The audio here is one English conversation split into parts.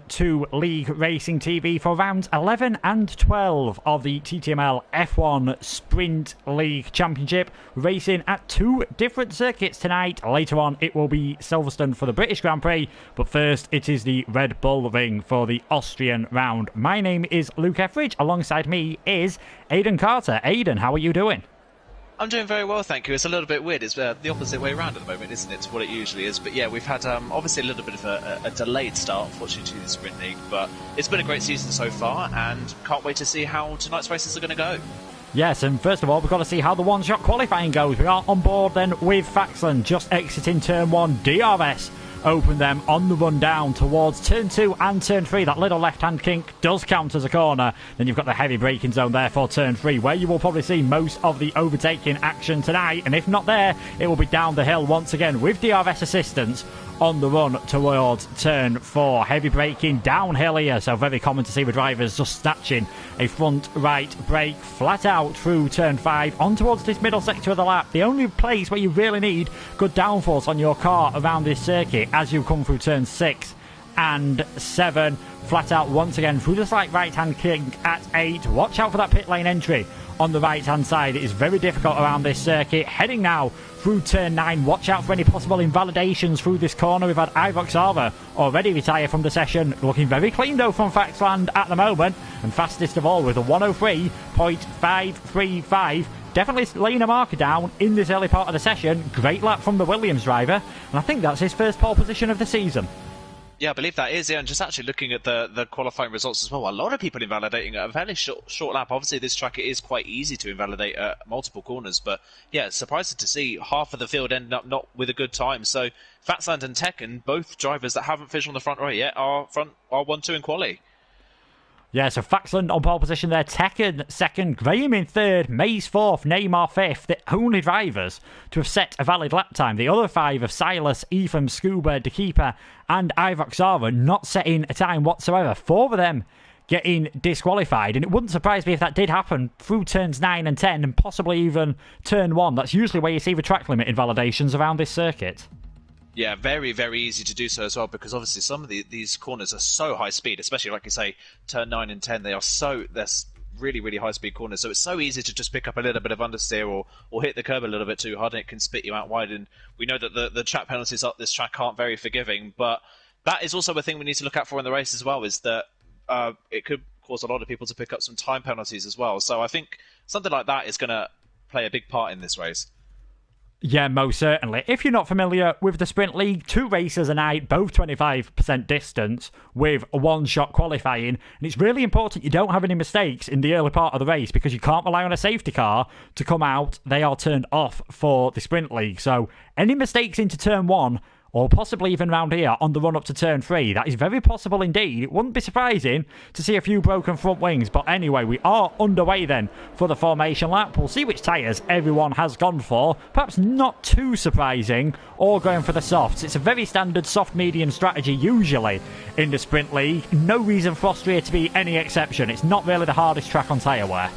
To League Racing TV for rounds 11 and 12 of the TTML F1 Sprint League Championship, racing at two different circuits tonight. Later on it will be Silverstone for the British Grand Prix, but first it is the Red Bull Ring for the Austrian round. My name is Luke Etheridge, alongside me is Aidan Carter. Aidan, how are you doing? I'm doing very well, thank you. It's a little bit weird. It's the opposite way around at the moment, isn't it, to what it usually is? But yeah, we've had obviously a little bit of a delayed start, unfortunately, to the Sprint League. But it's been a great season so far, and can't wait to see how tonight's races are going to go. Yes, and first of all, we've got to see how the one-shot qualifying goes. We are on board then with Faxland, just exiting Turn 1. DRS open them on the run down towards Turn 2 and Turn 3. That little left-hand kink does count as a corner. Then you've got the heavy braking zone there for Turn 3, where you will probably see most of the overtaking action tonight. And if not there, it will be down the hill once again with DRS assistance on the run towards Turn 4. Heavy braking downhill here, so very common to see the drivers just snatching a front right brake flat out through Turn 5 on towards this middle sector of the lap. The only place where you really need good downforce on your car around this circuit as you come through Turn 6 and 7. Flat out once again through the slight right hand kink at 8. Watch out for that pit lane entry on the right hand side. It is very difficult around this circuit. Heading now through Turn 9. Watch out for any possible invalidations through this corner. We've had R11 already retire from the session. Looking very clean though from Faxland at the moment, and fastest of all with a 103.535. Definitely laying a marker down in this early part of the session. Great lap from the Williams driver, and I think that's his first pole position of the season. Yeah, I believe that is, yeah, and just actually looking at the qualifying results as well, a lot of people invalidating at a fairly short lap. Obviously, this track, it is quite easy to invalidate multiple corners, but yeah, it's surprising to see half of the field end up not with a good time. So, Faxland and Tekken, both drivers that haven't finished on the front row yet, are 1-2 in quali. Yeah, so Faxland on pole position there, Tekken second, Graham in third, Mays fourth, Neymar fifth. The only drivers to have set a valid lap time. The other five of Silas, Ethan, Scuba, DeKeeper and Ivoxara not setting a time whatsoever. Four of them getting disqualified, and it wouldn't surprise me if that did happen through turns 9 and 10 and possibly even Turn 1. That's usually where you see the track limit invalidations around this circuit. Yeah, very, very easy to do so as well, because obviously some of these corners are so high speed, especially like you say, Turn 9 and 10, they're really, really high speed corners, so it's so easy to just pick up a little bit of understeer or hit the curb a little bit too hard, and it can spit you out wide. And we know that the track penalties up this track aren't very forgiving, but that is also a thing we need to look out for in the race as well, is that it could cause a lot of people to pick up some time penalties as well. So I think something like that is going to play a big part in this race. Yeah, most certainly. If you're not familiar with the Sprint League, two races a night, both 25% distance with a one-shot qualifying. And it's really important you don't have any mistakes in the early part of the race, because you can't rely on a safety car to come out. They are turned off for the Sprint League. So any mistakes into Turn 1, or possibly even round here on the run up to Turn 3. That is very possible indeed. It wouldn't be surprising to see a few broken front wings. But anyway, we are underway then for the formation lap. We'll see which tyres everyone has gone for. Perhaps not too surprising, or going for the softs. It's a very standard soft-medium strategy usually in the Sprint League. No reason for Austria to be any exception. It's not really the hardest track on tyre wear.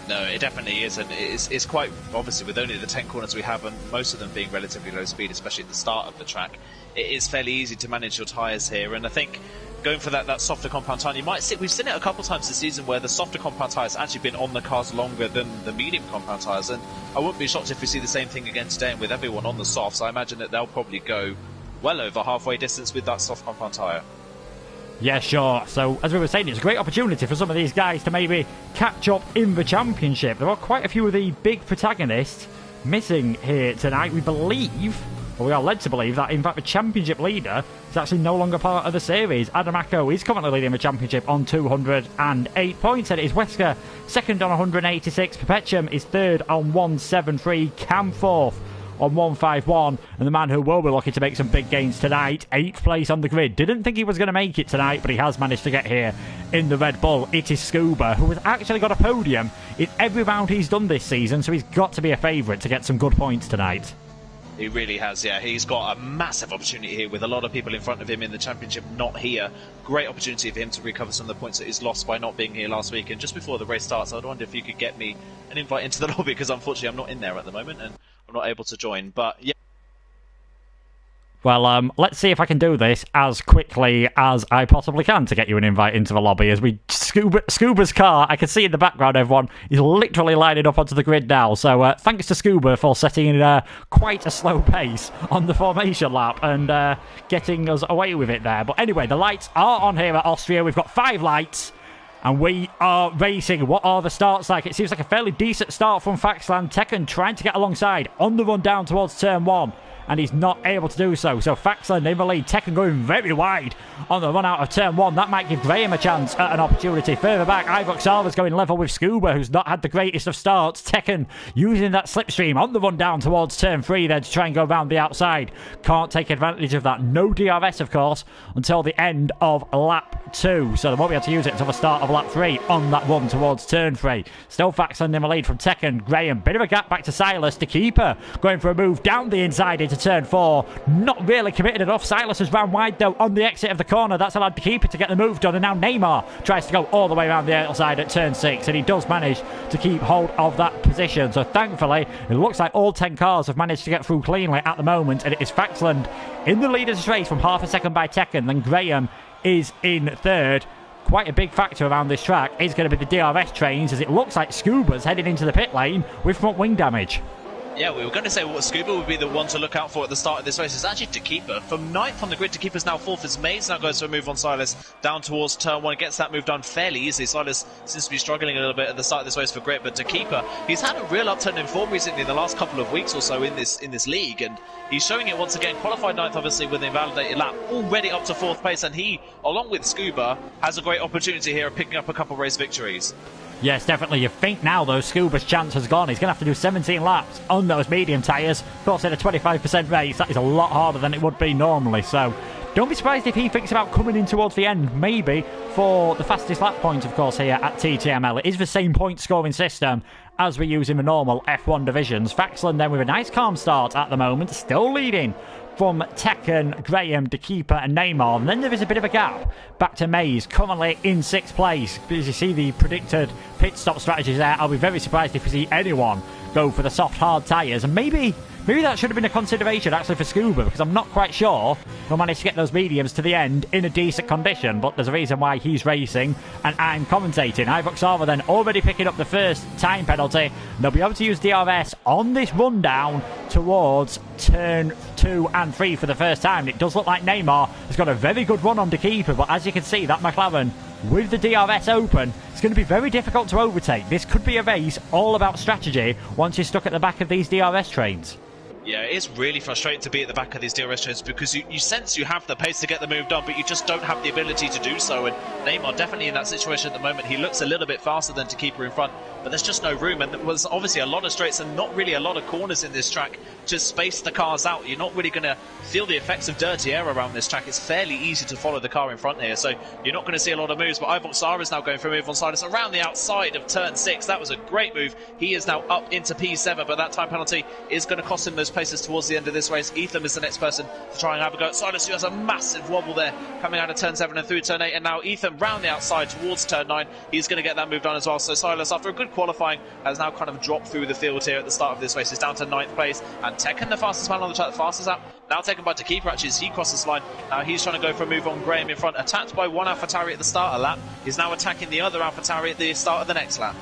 No, it definitely is, and it's quite, obviously, with only the 10 corners we have, and most of them being relatively low speed, especially at the start of the track, it is fairly easy to manage your tyres here. And I think going for that softer compound tyre, we've seen it a couple of times this season where the softer compound tyre has actually been on the cars longer than the medium compound tyres, and I wouldn't be shocked if we see the same thing again today. And with everyone on the softs, I imagine that they'll probably go well over halfway distance with that soft compound tyre. Yeah, sure. So, as we were saying, it's a great opportunity for some of these guys to maybe catch up in the championship. There are quite a few of the big protagonists missing here tonight. We believe, or we are led to believe, that in fact the championship leader is actually no longer part of the series. Adamako is currently leading the championship on 208 points, and it is Wesker second on 186. Perpetuum is third on 173. Cam fourth on 151, and the man who will be looking to make some big gains tonight, 8th place on the grid. Didn't think he was going to make it tonight, but he has managed to get here in the Red Bull. It is Scuba, who has actually got a podium in every round he's done this season, so he's got to be a favourite to get some good points tonight. He really has, yeah. He's got a massive opportunity here with a lot of people in front of him in the championship not here. Great opportunity for him to recover some of the points that he's lost by not being here last week. And just before the race starts, I'd wonder if you could get me an invite into the lobby, because unfortunately I'm not in there at the moment and I'm not able to join. But yeah. Well, let's see if I can do this as quickly as I possibly can to get you an invite into the lobby. As we Scuba's car, I can see in the background, everyone, is literally lining up onto the grid now. So thanks to Scuba for setting quite a slow pace on the formation lap and getting us away with it there. But anyway, the lights are on here at Austria. We've got 5 lights. And we are racing. What are the starts like? It seems like a fairly decent start from Faxland. Tekken trying to get alongside on the run down towards turn 1. And he's not able to do so. So Faxland in the lead. Tekken going very wide on the run out of turn 1. That might give Graham a chance at an opportunity. Further back, Ivoxava's going level with Scuba, who's not had the greatest of starts. Tekken using that slipstream on the run down towards turn 3 then to try and go around the outside. Can't take advantage of that. No DRS, of course, until the end of lap 2. So they won't be able to use it until the start of lap 3 on that run towards turn 3. Still Faxland in the lead from Tekken. Graham, bit of a gap back to Silas. The keeper going for a move down the inside into turn 4. Not really committed enough. Silas has ran wide though on the exit of the corner. That's allowed the keeper to get the move done, and now Neymar tries to go all the way around the outside at turn 6, and he does manage to keep hold of that position. So thankfully it looks like all 10 cars have managed to get through cleanly at the moment, and it is Faxland in the lead of this race from half a second by Tekken. Then Graham is in third. Quite a big factor around this track is going to be the DRS trains, as it looks like Scuba's heading into the pit lane with front wing damage. Yeah, we were going to say what Scuba would be the one to look out for at the start of this race. It's actually Tekeeper. From 9th on the grid, Tekeeper's now 4th as Mays now goes for a move on Silas down towards turn 1. Gets that move done fairly easily. Silas seems to be struggling a little bit at the start of this race for grip, but Tekeeper, he's had a real upturn in form recently in the last couple of weeks or so in this league, and he's showing it once again. Qualified 9th, obviously, with the invalidated lap, already up to 4th place, and he, along with Scuba, has a great opportunity here of picking up a couple race victories. Yes, definitely. You think now, though, Scuba's chance has gone. He's going to have to do 17 laps on those medium tyres. Of course, in a 25% race, that is a lot harder than it would be normally. So don't be surprised if he thinks about coming in towards the end, maybe for the fastest lap point, of course, here at TTML. It is the same point scoring system as we use in the normal F1 divisions. Faxland then with a nice calm start at the moment, still leading from Tekken, Graham, the keeper and Neymar. And then there is a bit of a gap back to Mays, currently in 6th place. As you see the predicted pit stop strategies there, I'll be very surprised if we see anyone go for the soft hard tyres. And maybe that should have been a consideration actually for Scuba, because I'm not quite sure he'll manage to get those mediums to the end in a decent condition, but there's a reason why he's racing and I'm commentating. Ivoxava then already picking up the first time penalty. They'll be able to use DRS on this rundown towards turn 2 and 3 for the first time. It does look like Neymar has got a very good run on the keeper, but as you can see, that McLaren with the DRS open, it's going to be very difficult to overtake. This could be a race all about strategy once you're stuck at the back of these DRS trains. Yeah, it is really frustrating to be at the back of these DRS trains because you sense you have the pace to get the move done, but you just don't have the ability to do so. And Neymar definitely in that situation at the moment. He looks a little bit faster than Tekeeper in front, but there's just no room. And there was obviously a lot of straights and not really a lot of corners in this track to space the cars out. You're not really going to feel the effects of dirty air around this track. It's fairly easy to follow the car in front here, so you're not going to see a lot of moves. But Ivor Sara is now going for a move on Silas around the outside of turn 6. That was a great move. He is now up into P7, but that time penalty is going to cost him those places towards the end of this race. Ethan is the next person to try and have a go at Silas, who has a massive wobble there coming out of turn 7 and through turn 8, and now Ethan round the outside towards turn 9. He's going to get that move done as well. So Silas, after a good qualifying, has now kind of dropped through the field here at the start of this race. He's down to 9th place, and Tekken, the fastest man on the track, the fastest lap, now taken by Tekeeper actually as he crosses the line. Now he's trying to go for a move on Graham in front, attacked by one AlphaTauri at the start of the lap. He's now attacking the other AlphaTauri at the start of the next lap.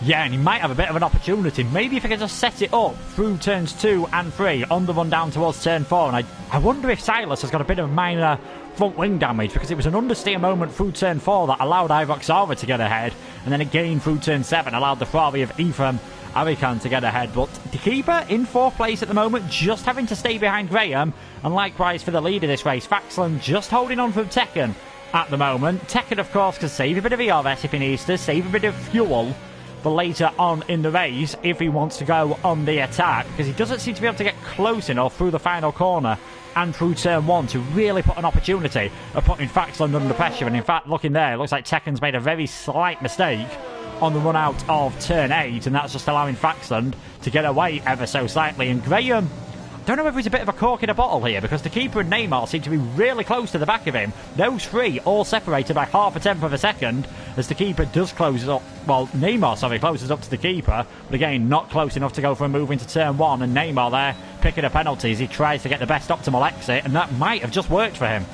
Yeah, and he might have a bit of an opportunity. Maybe if he can just set it up through turns 2 and 3 on the run down towards turn 4. And I wonder if Silas has got a bit of minor front wing damage, because it was an understeer moment through turn 4 that allowed Ivoxava to get ahead, and then again through turn 7 allowed the Ferrari of Ephraim Arikan to get ahead. But the keeper in 4th place at the moment, just having to stay behind Graham, and likewise for the lead of this race, Faxland just holding on from Tekken at the moment. Tekken, of course, can save a bit of ERS if he needs to, save a bit of fuel for later on in the race if he wants to go on the attack, because he doesn't seem to be able to get close enough through the final corner and through turn 1 to really put an opportunity of putting Faxland under pressure. And in fact, looking there, it looks like Tekken's made a very slight mistake on the run out of turn 8, and that's just allowing Faxland to get away ever so slightly. And Graham don't know if he's a bit of a cork in a bottle here, because the keeper and Neymar seem to be really close to the back of him. Those three all separated by half a tenth of a second as the keeper does close up. Well, Neymar, sorry, closes up to the keeper, but again, not close enough to go for a move into turn one, and Neymar there picking a penalty as he tries to get the best optimal exit, and that might have just worked for him.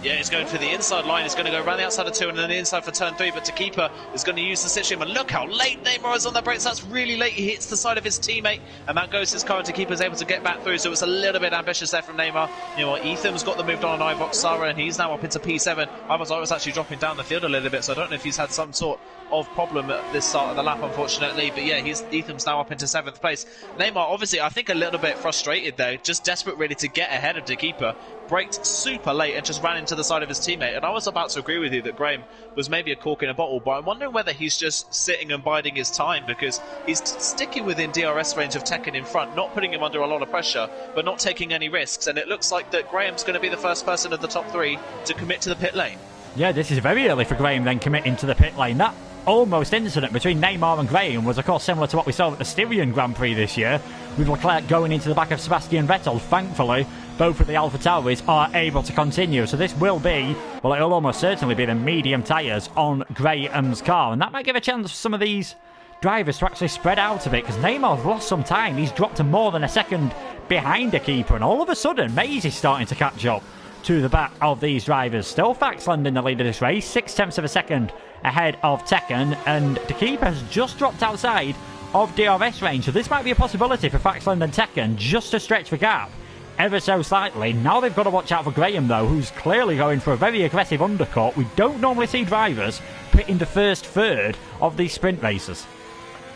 Yeah, he's going for the inside line. He's going to go around the outside of 2 and then the inside for turn 3. But the keeper is going to use the sit-stream. And look how late Neymar is on the brakes. That's really late. He hits the side of his teammate. And that goes his car. And the keeper's able to get back through. So it's a little bit ambitious there from Neymar. You know what? Ethan's got the move on Ivox Sara. And he's now up into P7. Ivox Sara's actually dropping down the field a little bit. So I don't know if he's had some sort of problem at this start of the lap, unfortunately. But yeah, Ethan's now up into 7th place. Neymar, obviously, I think a little bit frustrated there. Just desperate, really, to get ahead of the keeper. Braked super late and just ran into the side of his teammate. And I was about to agree with you that Graham was maybe a cork in a bottle, but I'm wondering whether he's just sitting and biding his time, because he's sticking within DRS range of Tekken in front, not putting him under a lot of pressure, but not taking any risks. And it looks like that Graham's going to be the first person of the top 3 to commit to the pit lane. Yeah, this is very early for Graham then committing to the pit lane. That almost incident between Neymar and Graham was, of course, similar to what we saw at the Styrian Grand Prix this year, with Leclerc going into the back of Sebastian Vettel. Thankfully, both of the Alpha Tauris are able to continue. So this will be, well, it'll almost certainly be the medium tyres on Graham's car. And that might give a chance for some of these drivers to actually spread out a bit, because Neymar's lost some time. He's dropped to more than a second behind a keeper. And all of a sudden, Mays is starting to catch up to the back of these drivers. Still Faxland in the lead of this race, 6/10 of a second ahead of Tekken. And the keeper has just dropped outside of DRS range. So this might be a possibility for Faxland and Tekken just to stretch the gap ever so slightly. Now they've got to watch out for Graham, though, who's clearly going for a very aggressive undercut. We don't normally see drivers pit in the first third of these sprint races.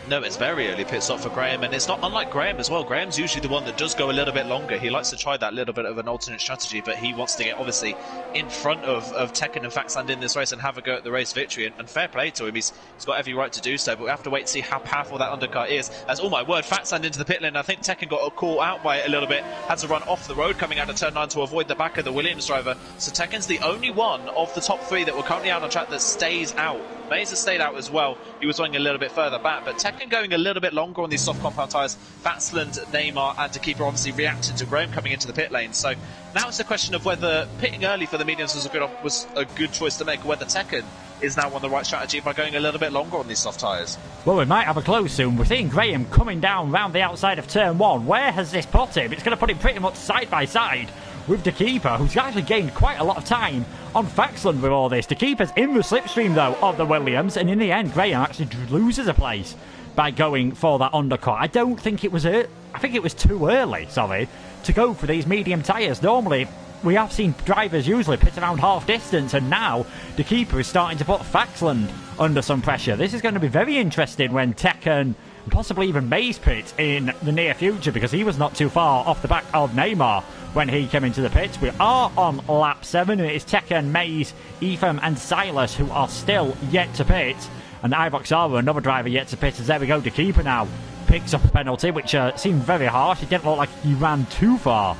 No, it's very early pit stop for Graham, and it's not unlike Graham as well. Graham's usually the one that does go a little bit longer. He likes to try that little bit of an alternate strategy, but he wants to get, obviously, in front of Tekken and Faxland in this race and have a go at the race victory, and fair play to him. He's got every right to do so, but we have to wait to see how powerful that undercut is. As, oh my word, Faxland into the pit lane. I think Tekken got a call out by it a little bit, had to run off the road coming out of turn 9 to avoid the back of the Williams driver. So Tekken's the only one of the top 3 that were currently out on track that stays out. Mays has stayed out as well. He was running a little bit further back, but Tekken going a little bit longer on these soft compound tyres. Faxland, Neymar and the keeper obviously reacted to Graham coming into the pit lane. So now it's a question of whether pitting early for the mediums was a good choice to make, or whether Tekken is now on the right strategy by going a little bit longer on these soft tyres. Well, we might have a close soon. We're seeing Graham coming down round the outside of turn 1. Where has this put him? It's going to put him pretty much side by side with the keeper, who's actually gained quite a lot of time on Faxland with all this. The keeper's in the slipstream, though, of the Williams, and in the end, Graham actually loses a place by going for that undercut. I don't think it was I think it was too early, to go for these medium tyres. Normally, we have seen drivers usually pit around half distance, and now the keeper is starting to put Faxland under some pressure. This is going to be very interesting when Tekken, possibly even Mays, pit in the near future, because he was not too far off the back of Neymar when he came into the pits. We are on lap 7, and it is Tekken, Mays, Ethan and Silas who are still yet to pit. And Ivox Sara, another driver yet to pit, as there we go, the keeper now picks up a penalty, which seemed very harsh. It didn't look like he ran too far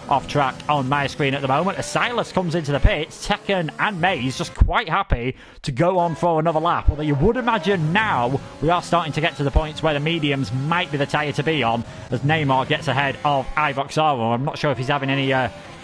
off track on my screen at the moment. As Silas comes into the pits, Tekken and Mays just quite happy to go on for another lap. Although you would imagine now we are starting to get to the points where the mediums might be the tyre to be on, as Neymar gets ahead of Ivox Sara. I'm not sure if he's having any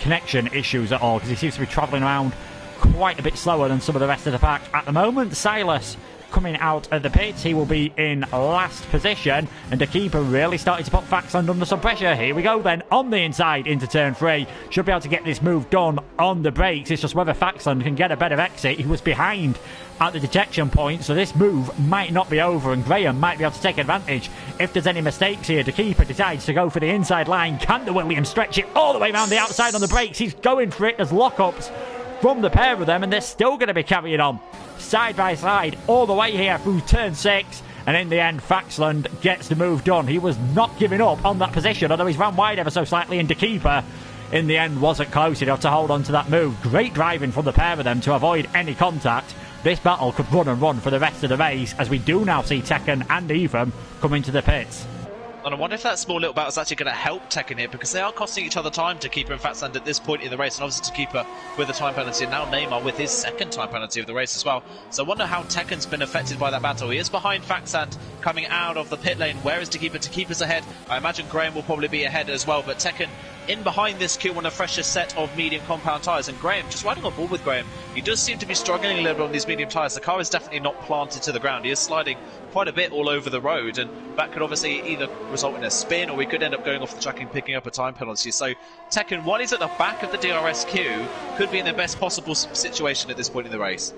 connection issues at all, because he seems to be travelling around quite a bit slower than some of the rest of the pack at the moment. Silas coming out of the pits, he will be in last position, and the keeper really started to put Faxland under some pressure. Here we go then, on the inside into turn 3. Should be able to get this move done on the brakes. It's just whether Faxland can get a better exit. He was behind at the detection point, so this move might not be over, and Graham might be able to take advantage if there's any mistakes here. The keeper decides to go for the inside line. Can the Williams stretch it all the way around the outside on the brakes? He's going for it. There's lockups from the pair of them, and they're still going to be carrying on side by side all the way here through turn 6, and in the end Faxland gets the move done. He was not giving up on that position, although he's ran wide ever so slightly, and the keeper in the end wasn't close enough to hold on to that move. Great driving from the pair of them to avoid any contact. This battle could run and run for the rest of the race, as we do now see Tekken and Ethan come into the pits. And I wonder if that small little battle is actually going to help Tekken here, because they are costing each other time, Takeeper and Fatsand at this point in the race, and obviously Takeeper with a time penalty, and now Neymar with his second time penalty of the race as well. So I wonder how Tekken's been affected by that battle. He is behind Fatsand coming out of the pit lane. Where is Takeeper? Takeeper's ahead. I imagine Graham will probably be ahead as well, but Tekken in behind this Q on a fresher set of medium compound tyres, and Graham just riding on board with Graham. He does seem to be struggling a little bit on these medium tyres. The car is definitely not planted to the ground. He is sliding quite a bit all over the road, and that could obviously either result in a spin, or we could end up going off the track and picking up a time penalty. So Tekken, while he's at the back of the DRS queue, could be in the best possible situation at this point in the race.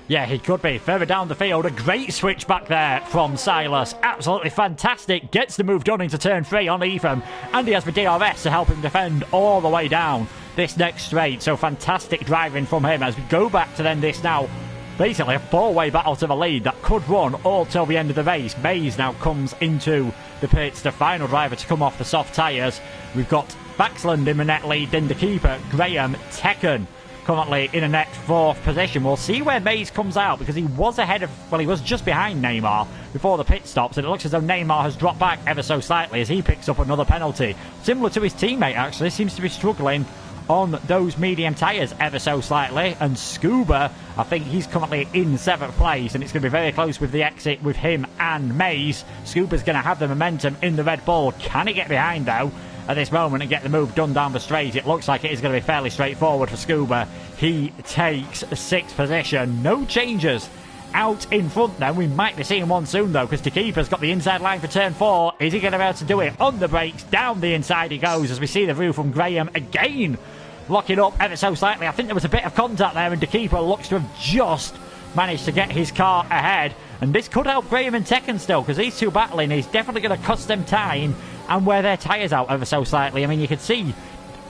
Yeah, he could be. Further down the field, a great switch back there from Silas. Absolutely fantastic. Gets the move done into turn 3 on Ethan. And he has the DRS to help him defend all the way down this next straight. So fantastic driving from him as we go back to then this now. Basically a 4-way battle to the lead that could run all till the end of the race. Mays now comes into the pits, the final driver to come off the soft tyres. We've got Baxland in the net lead, then the keeper, Graham, Tekken currently in a net 4th position. We'll see where Mays comes out, because he was ahead of, well, he was just behind Neymar before the pit stops, and it looks as though Neymar has dropped back ever so slightly as he picks up another penalty. Similar to his teammate, actually, seems to be struggling on those medium tyres ever so slightly. And Scuba, I think he's currently in 7th place, and it's going to be very close with the exit with him and Mays. Scuba's going to have the momentum in the Red Bull. Can he get behind, though, at this moment and get the move done down the straight? It looks like it is going to be fairly straightforward for Scuba. He takes 6th position. No changes out in front then. We might be seeing one soon, though, because Takeeper's got the inside line for turn 4. Is he going to be able to do it? On the brakes, down the inside he goes, as we see the view from Graham again, locking up ever so slightly. I think there was a bit of contact there, and Takeeper looks to have just managed to get his car ahead. And this could help Graham and Tekken still, because these two battling is definitely going to cost them time and wear their tyres out ever so slightly. I mean, you can see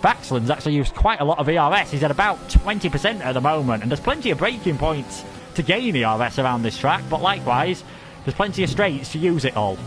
Baxland's actually used quite a lot of ERS. He's at about 20% at the moment, and there's plenty of braking points to gain ERS around this track, but likewise, there's plenty of straights to use it all.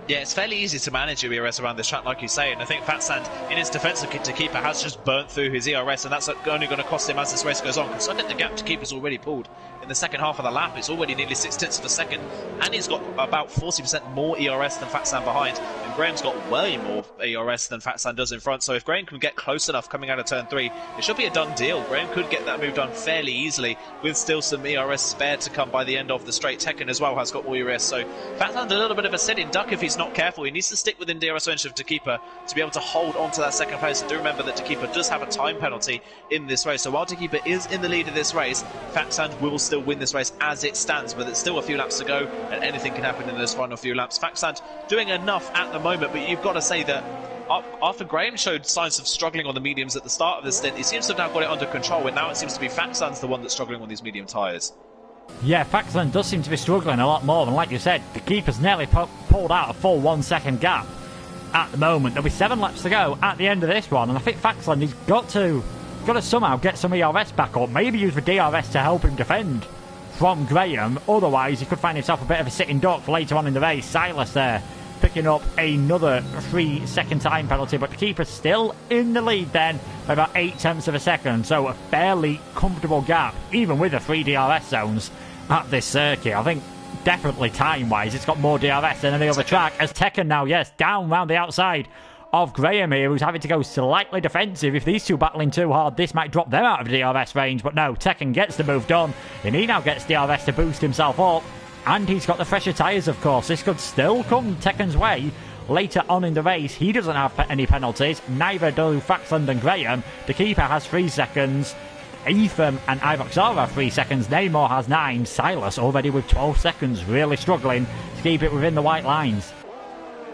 Yeah, it's fairly easy to manage your ERS around this track, like you say, and I think Fatsand, in his defence of Takeeper, has just burnt through his ERS, and that's only going to cost him as this race goes on, because I think the gap Takeeper's already pulled in the second half of the lap. It's already nearly 6/10 of a second, and he's got about 40% more ERS than Fatsand behind, and Graham's got way more ERS than Fatsand does in front. So if Graham can get close enough coming out of turn 3, it should be a done deal. Graham could get that move done fairly easily, with still some ERS spare to come by the end of the straight. Tekken as well has got more ERS, so Fatsand a little bit of a sitting duck if he's not careful. He needs to stick within DRS range of Takeeper to be able to hold on to that second place. And do remember that Takeeper does have a time penalty in this race, so while Takeeper is in the lead of this race, Fatsand will still win this race as it stands, but it's still a few laps to go, and anything can happen in those final few laps. Fatsand doing enough at the moment, but you've got to say that after Graham showed signs of struggling on the mediums at the start of the stint, he seems to have now got it under control, and now it seems to be Fatsand's the one that's struggling on these medium tyres. Yeah, Faxland does seem to be struggling a lot more, and like you said, the keeper's nearly pulled out a full 1 second gap at the moment. There'll be 7 laps to go at the end of this one, and I think Faxland has got to somehow get some ERS back up, maybe use the DRS to help him defend from Graham. Otherwise, he could find himself a bit of a sitting duck for later on in the race. Silas there picking up another 3-second time penalty, but the keeper's still in the lead then by about 0.8 of a second, so a fairly comfortable gap, even with the 3 DRS zones at this circuit. I think definitely time-wise it's got more DRS than any other track, as Tekken now, yes, down round the outside of Graham here, who's having to go slightly defensive. If these two battling too hard, this might drop them out of DRS range, but no, Tekken gets the move done, and he now gets DRS to boost himself up. And he's got the fresher tyres, of course. This could still come Tekken's way later on in the race. He doesn't have any penalties. Neither do Faxland and Graham. The keeper has 3 seconds. Ethan and Ivoxar have 3 seconds. Neymar has 9. Silas already with 12 seconds. Really struggling to keep it within the white lines.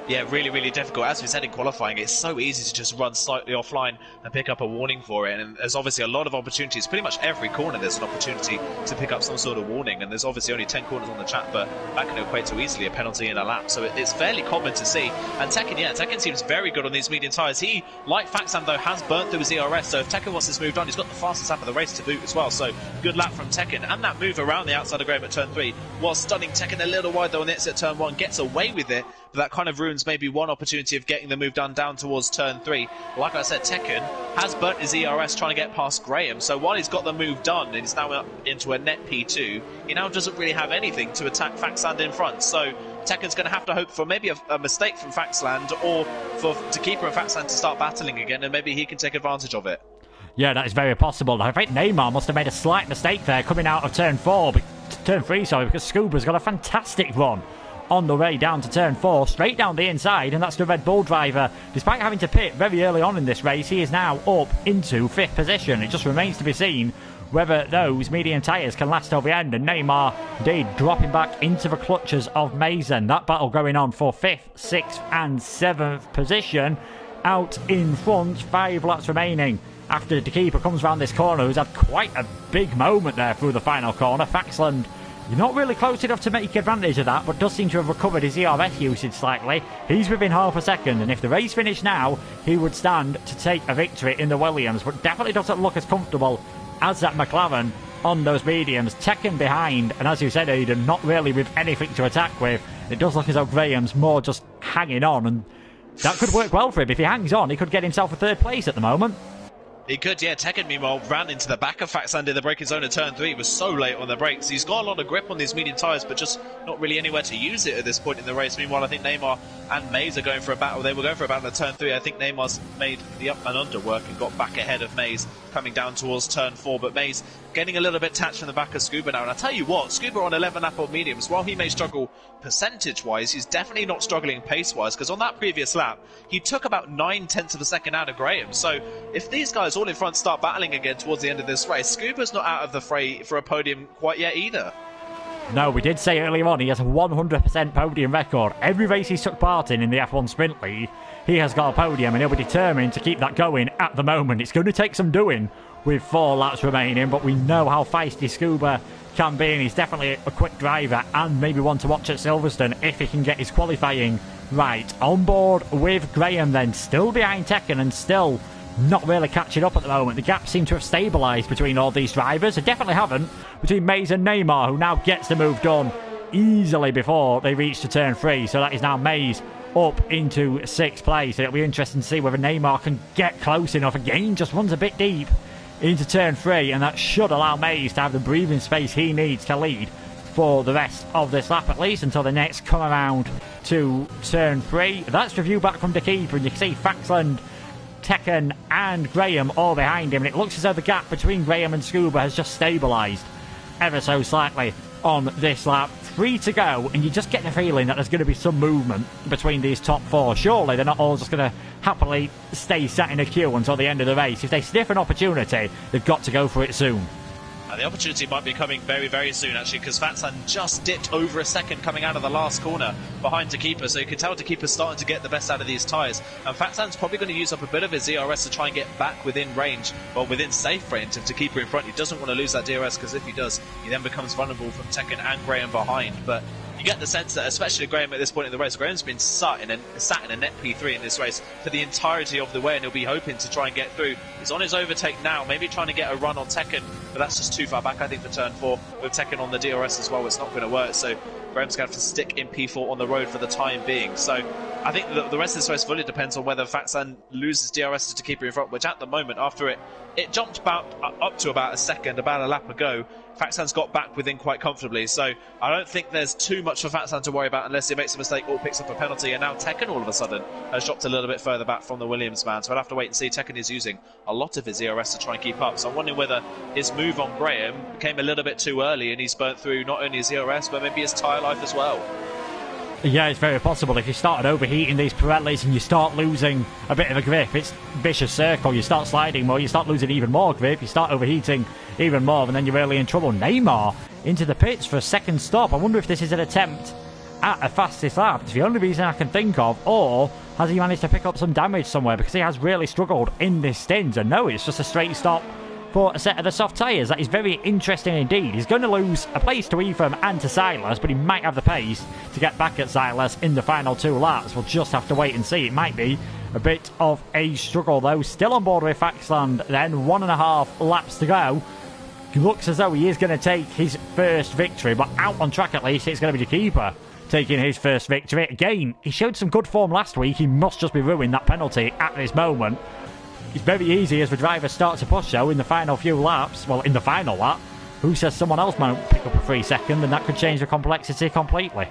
Yeah, really, really difficult. As we said in qualifying, it's so easy to just run slightly offline and pick up a warning for it. And there's obviously a lot of opportunities. Pretty much every corner there's an opportunity to pick up some sort of warning. And there's obviously only 10 corners on the track, but that can equate to easily a penalty in a lap. So it's fairly common to see. And Tekken, yeah, Tekken seems very good on these medium tyres. He, like Faxam, though, has burnt through his ERS. So if Tekken wants this move done, he's got the fastest lap of the race to boot as well. So good lap from Tekken. And that move around the outside of Graham at turn 3 was stunning. Tekken a little wide, though, on the exit at turn 1. Gets away with it. But that kind of ruins maybe one opportunity of getting the move done down towards turn 3. Like I said, Tekken has burnt his ERS trying to get past Graham, so while he's got the move done and he's now up into a net P2, he now doesn't really have anything to attack Faxand in front. So Tekken's going to have to hope for maybe a mistake from Faxland, or for Keeper and Faxland to start battling again, and maybe he can take advantage of it. Yeah, that is very possible. I think Neymar must have made a slight mistake there coming out of turn 3, sorry, because Scuba's got a fantastic run on the way down to turn 4, straight down the inside, and that's the Red Bull driver. Despite having to pit very early on in this race, he is now up into 5th position. It just remains to be seen whether those medium tyres can last till the end, and Neymar indeed dropping back into the clutches of Mason. That battle going on for 5th, 6th and 7th position. Out in front, 5 laps remaining after the keeper comes round this corner, who's had quite a big moment there through the final corner. Faxland, you're not really close enough to make advantage of that, but does seem to have recovered his ERS usage slightly. He's within half a second, and if the race finished now, he would stand to take a victory in the Williams, but definitely doesn't look as comfortable as that McLaren on those mediums. Tekken behind, and as you said, Aidan, not really with anything to attack with. It does look as though Graham's more just hanging on, and that could work well for him. If he hangs on, he could get himself a 3rd place at the moment. He could, yeah. Tekken, meanwhile, ran into the back of Faxland in the braking zone at turn 3. He was so late on the brakes. He's got a lot of grip on these medium tyres, but just not really anywhere to use it at this point in the race. Meanwhile, I think Neymar and Mays are going for a battle. They were going for a battle at turn 3. I think Neymar's made the up and under work and got back ahead of Mays coming down towards turn 4. But Mays getting a little bit attached from the back of Scuba now. And I tell you what, Scuba on 11 lap on mediums, while he may struggle percentage-wise, he's definitely not struggling pace-wise, because on that previous lap, he took about 9/10 of a second out of Graham. So if these guys all in front start battling again towards the end of this race, Scuba's not out of the fray for a podium quite yet either. No, we did say earlier on he has a 100% podium record. Every race he's took part in the F1 Sprint League, he has got a podium, and he'll be determined to keep that going at the moment. It's going to take some doing with 4 laps remaining, but we know how feisty Scuba can be, and he's definitely a quick driver and maybe one to watch at Silverstone if he can get his qualifying right. On board with Graham then, still behind Tekken and still not really catching up at the moment. The gaps seem to have stabilised between all these drivers. They definitely haven't between Mays and Neymar, who now gets the move done easily before they reach to turn 3. So that is now Mays up into 6th place. It'll be interesting to see whether Neymar can get close enough. Again, just runs a bit deep into turn 3, and that should allow Mays to have the breathing space he needs to lead for the rest of this lap, at least until the next come around to turn 3. That's the view back from the keeper, and you can see Faxland, Tekken and Graham all behind him, and it looks as though the gap between Graham and Scuba has just stabilised ever so slightly on this lap. 3 to go, and you just get the feeling that there's going to be some movement between these top 4. Surely they're not all just going to happily stay sat in a queue until the end of the race. If they sniff an opportunity, they've got to go for it soon. The opportunity might be coming very, very soon, actually, because Faxland just dipped over a second coming out of the last corner behind Takeepa, so you can tell Takeepa's starting to get the best out of these tyres. And Faxland's probably going to use up a bit of his ERS to try and get back within range, or within safe range of Takeepa in front. He doesn't want to lose that DRS, because if he does, he then becomes vulnerable from Tekken and Graham behind. But you get the sense that, especially Graham at this point in the race, Graham's been sat in a net P3 in this race for the entirety of the way, and he'll be hoping to try and get through. He's on his overtake now, maybe trying to get a run on Tekken, but that's just too far back, I think, for turn 4. With Tekken on the DRS as well, it's not going to work, so Graham's going to have to stick in P4 on the road for the time being. So I think the rest of this race fully depends on whether Faxland loses DRS to keep it in front, which at the moment, after it jumped up to about a second, about a lap ago, Faxland's got back within quite comfortably. So I don't think there's too much for Faxland to worry about unless he makes a mistake or picks up a penalty. And now Tekken all of a sudden has dropped a little bit further back from the Williams man. So I'll have to wait and see. Tekken is using a lot of his ERS to try and keep up. So I'm wondering whether his move on Graham came a little bit too early and he's burnt through not only his ERS but maybe his tyre life as well. Yeah, it's very possible. If you started overheating these Pirellis and you start losing a bit of a grip, it's vicious circle. You start sliding more, you start losing even more grip, you start overheating even more, and then you're really in trouble. Neymar into the pits for a second stop. I wonder if this is an attempt at a fastest lap. It's the only reason I can think of. Or has he managed to pick up some damage somewhere, because he has really struggled in this stint? And no, it's just a straight stop for a set of the soft tyres. That is very interesting indeed. He's going to lose a place to Ephraim and to Silas, but he might have the pace to get back at Silas in the final 2 laps. We'll just have to wait and see. It might be a bit of a struggle though. Still on board with Faxland then. 1.5 laps to go. He looks as though he is going to take his first victory, but out on track at least, it's going to be the keeper taking his first victory. Again, he showed some good form last week. He must just be ruining that penalty at this moment. It's very easy as the drivers start to push though in the final few laps. Well, in the final lap, who says someone else might pick up a 3 second, and that could change the complexity completely.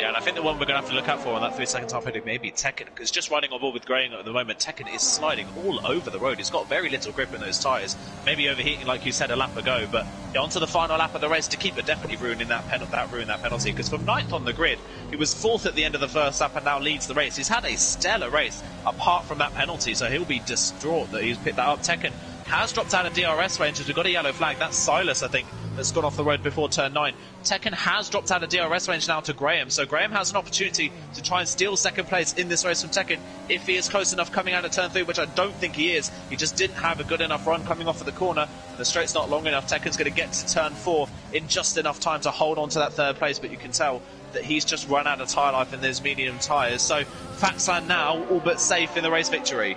Yeah, and I think the one we're going to have to look out for on that 3 seconds half heading may be Tekken, because just running on board with Graham at the moment, Tekken is sliding all over the road. He's got very little grip in those tyres, maybe overheating like you said a lap ago, but onto the final lap of the race, Takipa definitely ruining that penalty, because from 9th on the grid, he was 4th at the end of the first lap and now leads the race. He's had a stellar race apart from that penalty, so he'll be distraught that he's picked that up. Tekken has dropped out of DRS range as we've got a yellow flag. That's Silas, I think, that's gone off the road before turn 9. Tekken has dropped out of DRS range now to Graham, so Graham has an opportunity to try and steal second place in this race from Tekken if he is close enough coming out of turn 3, which I don't think he is. He just didn't have a good enough run coming off of the corner. The straight's not long enough. Tekken's going to get to turn 4 in just enough time to hold on to that 3rd place, but you can tell that he's just run out of tyre life in those medium tyres. So Faxan now all but safe in the race victory.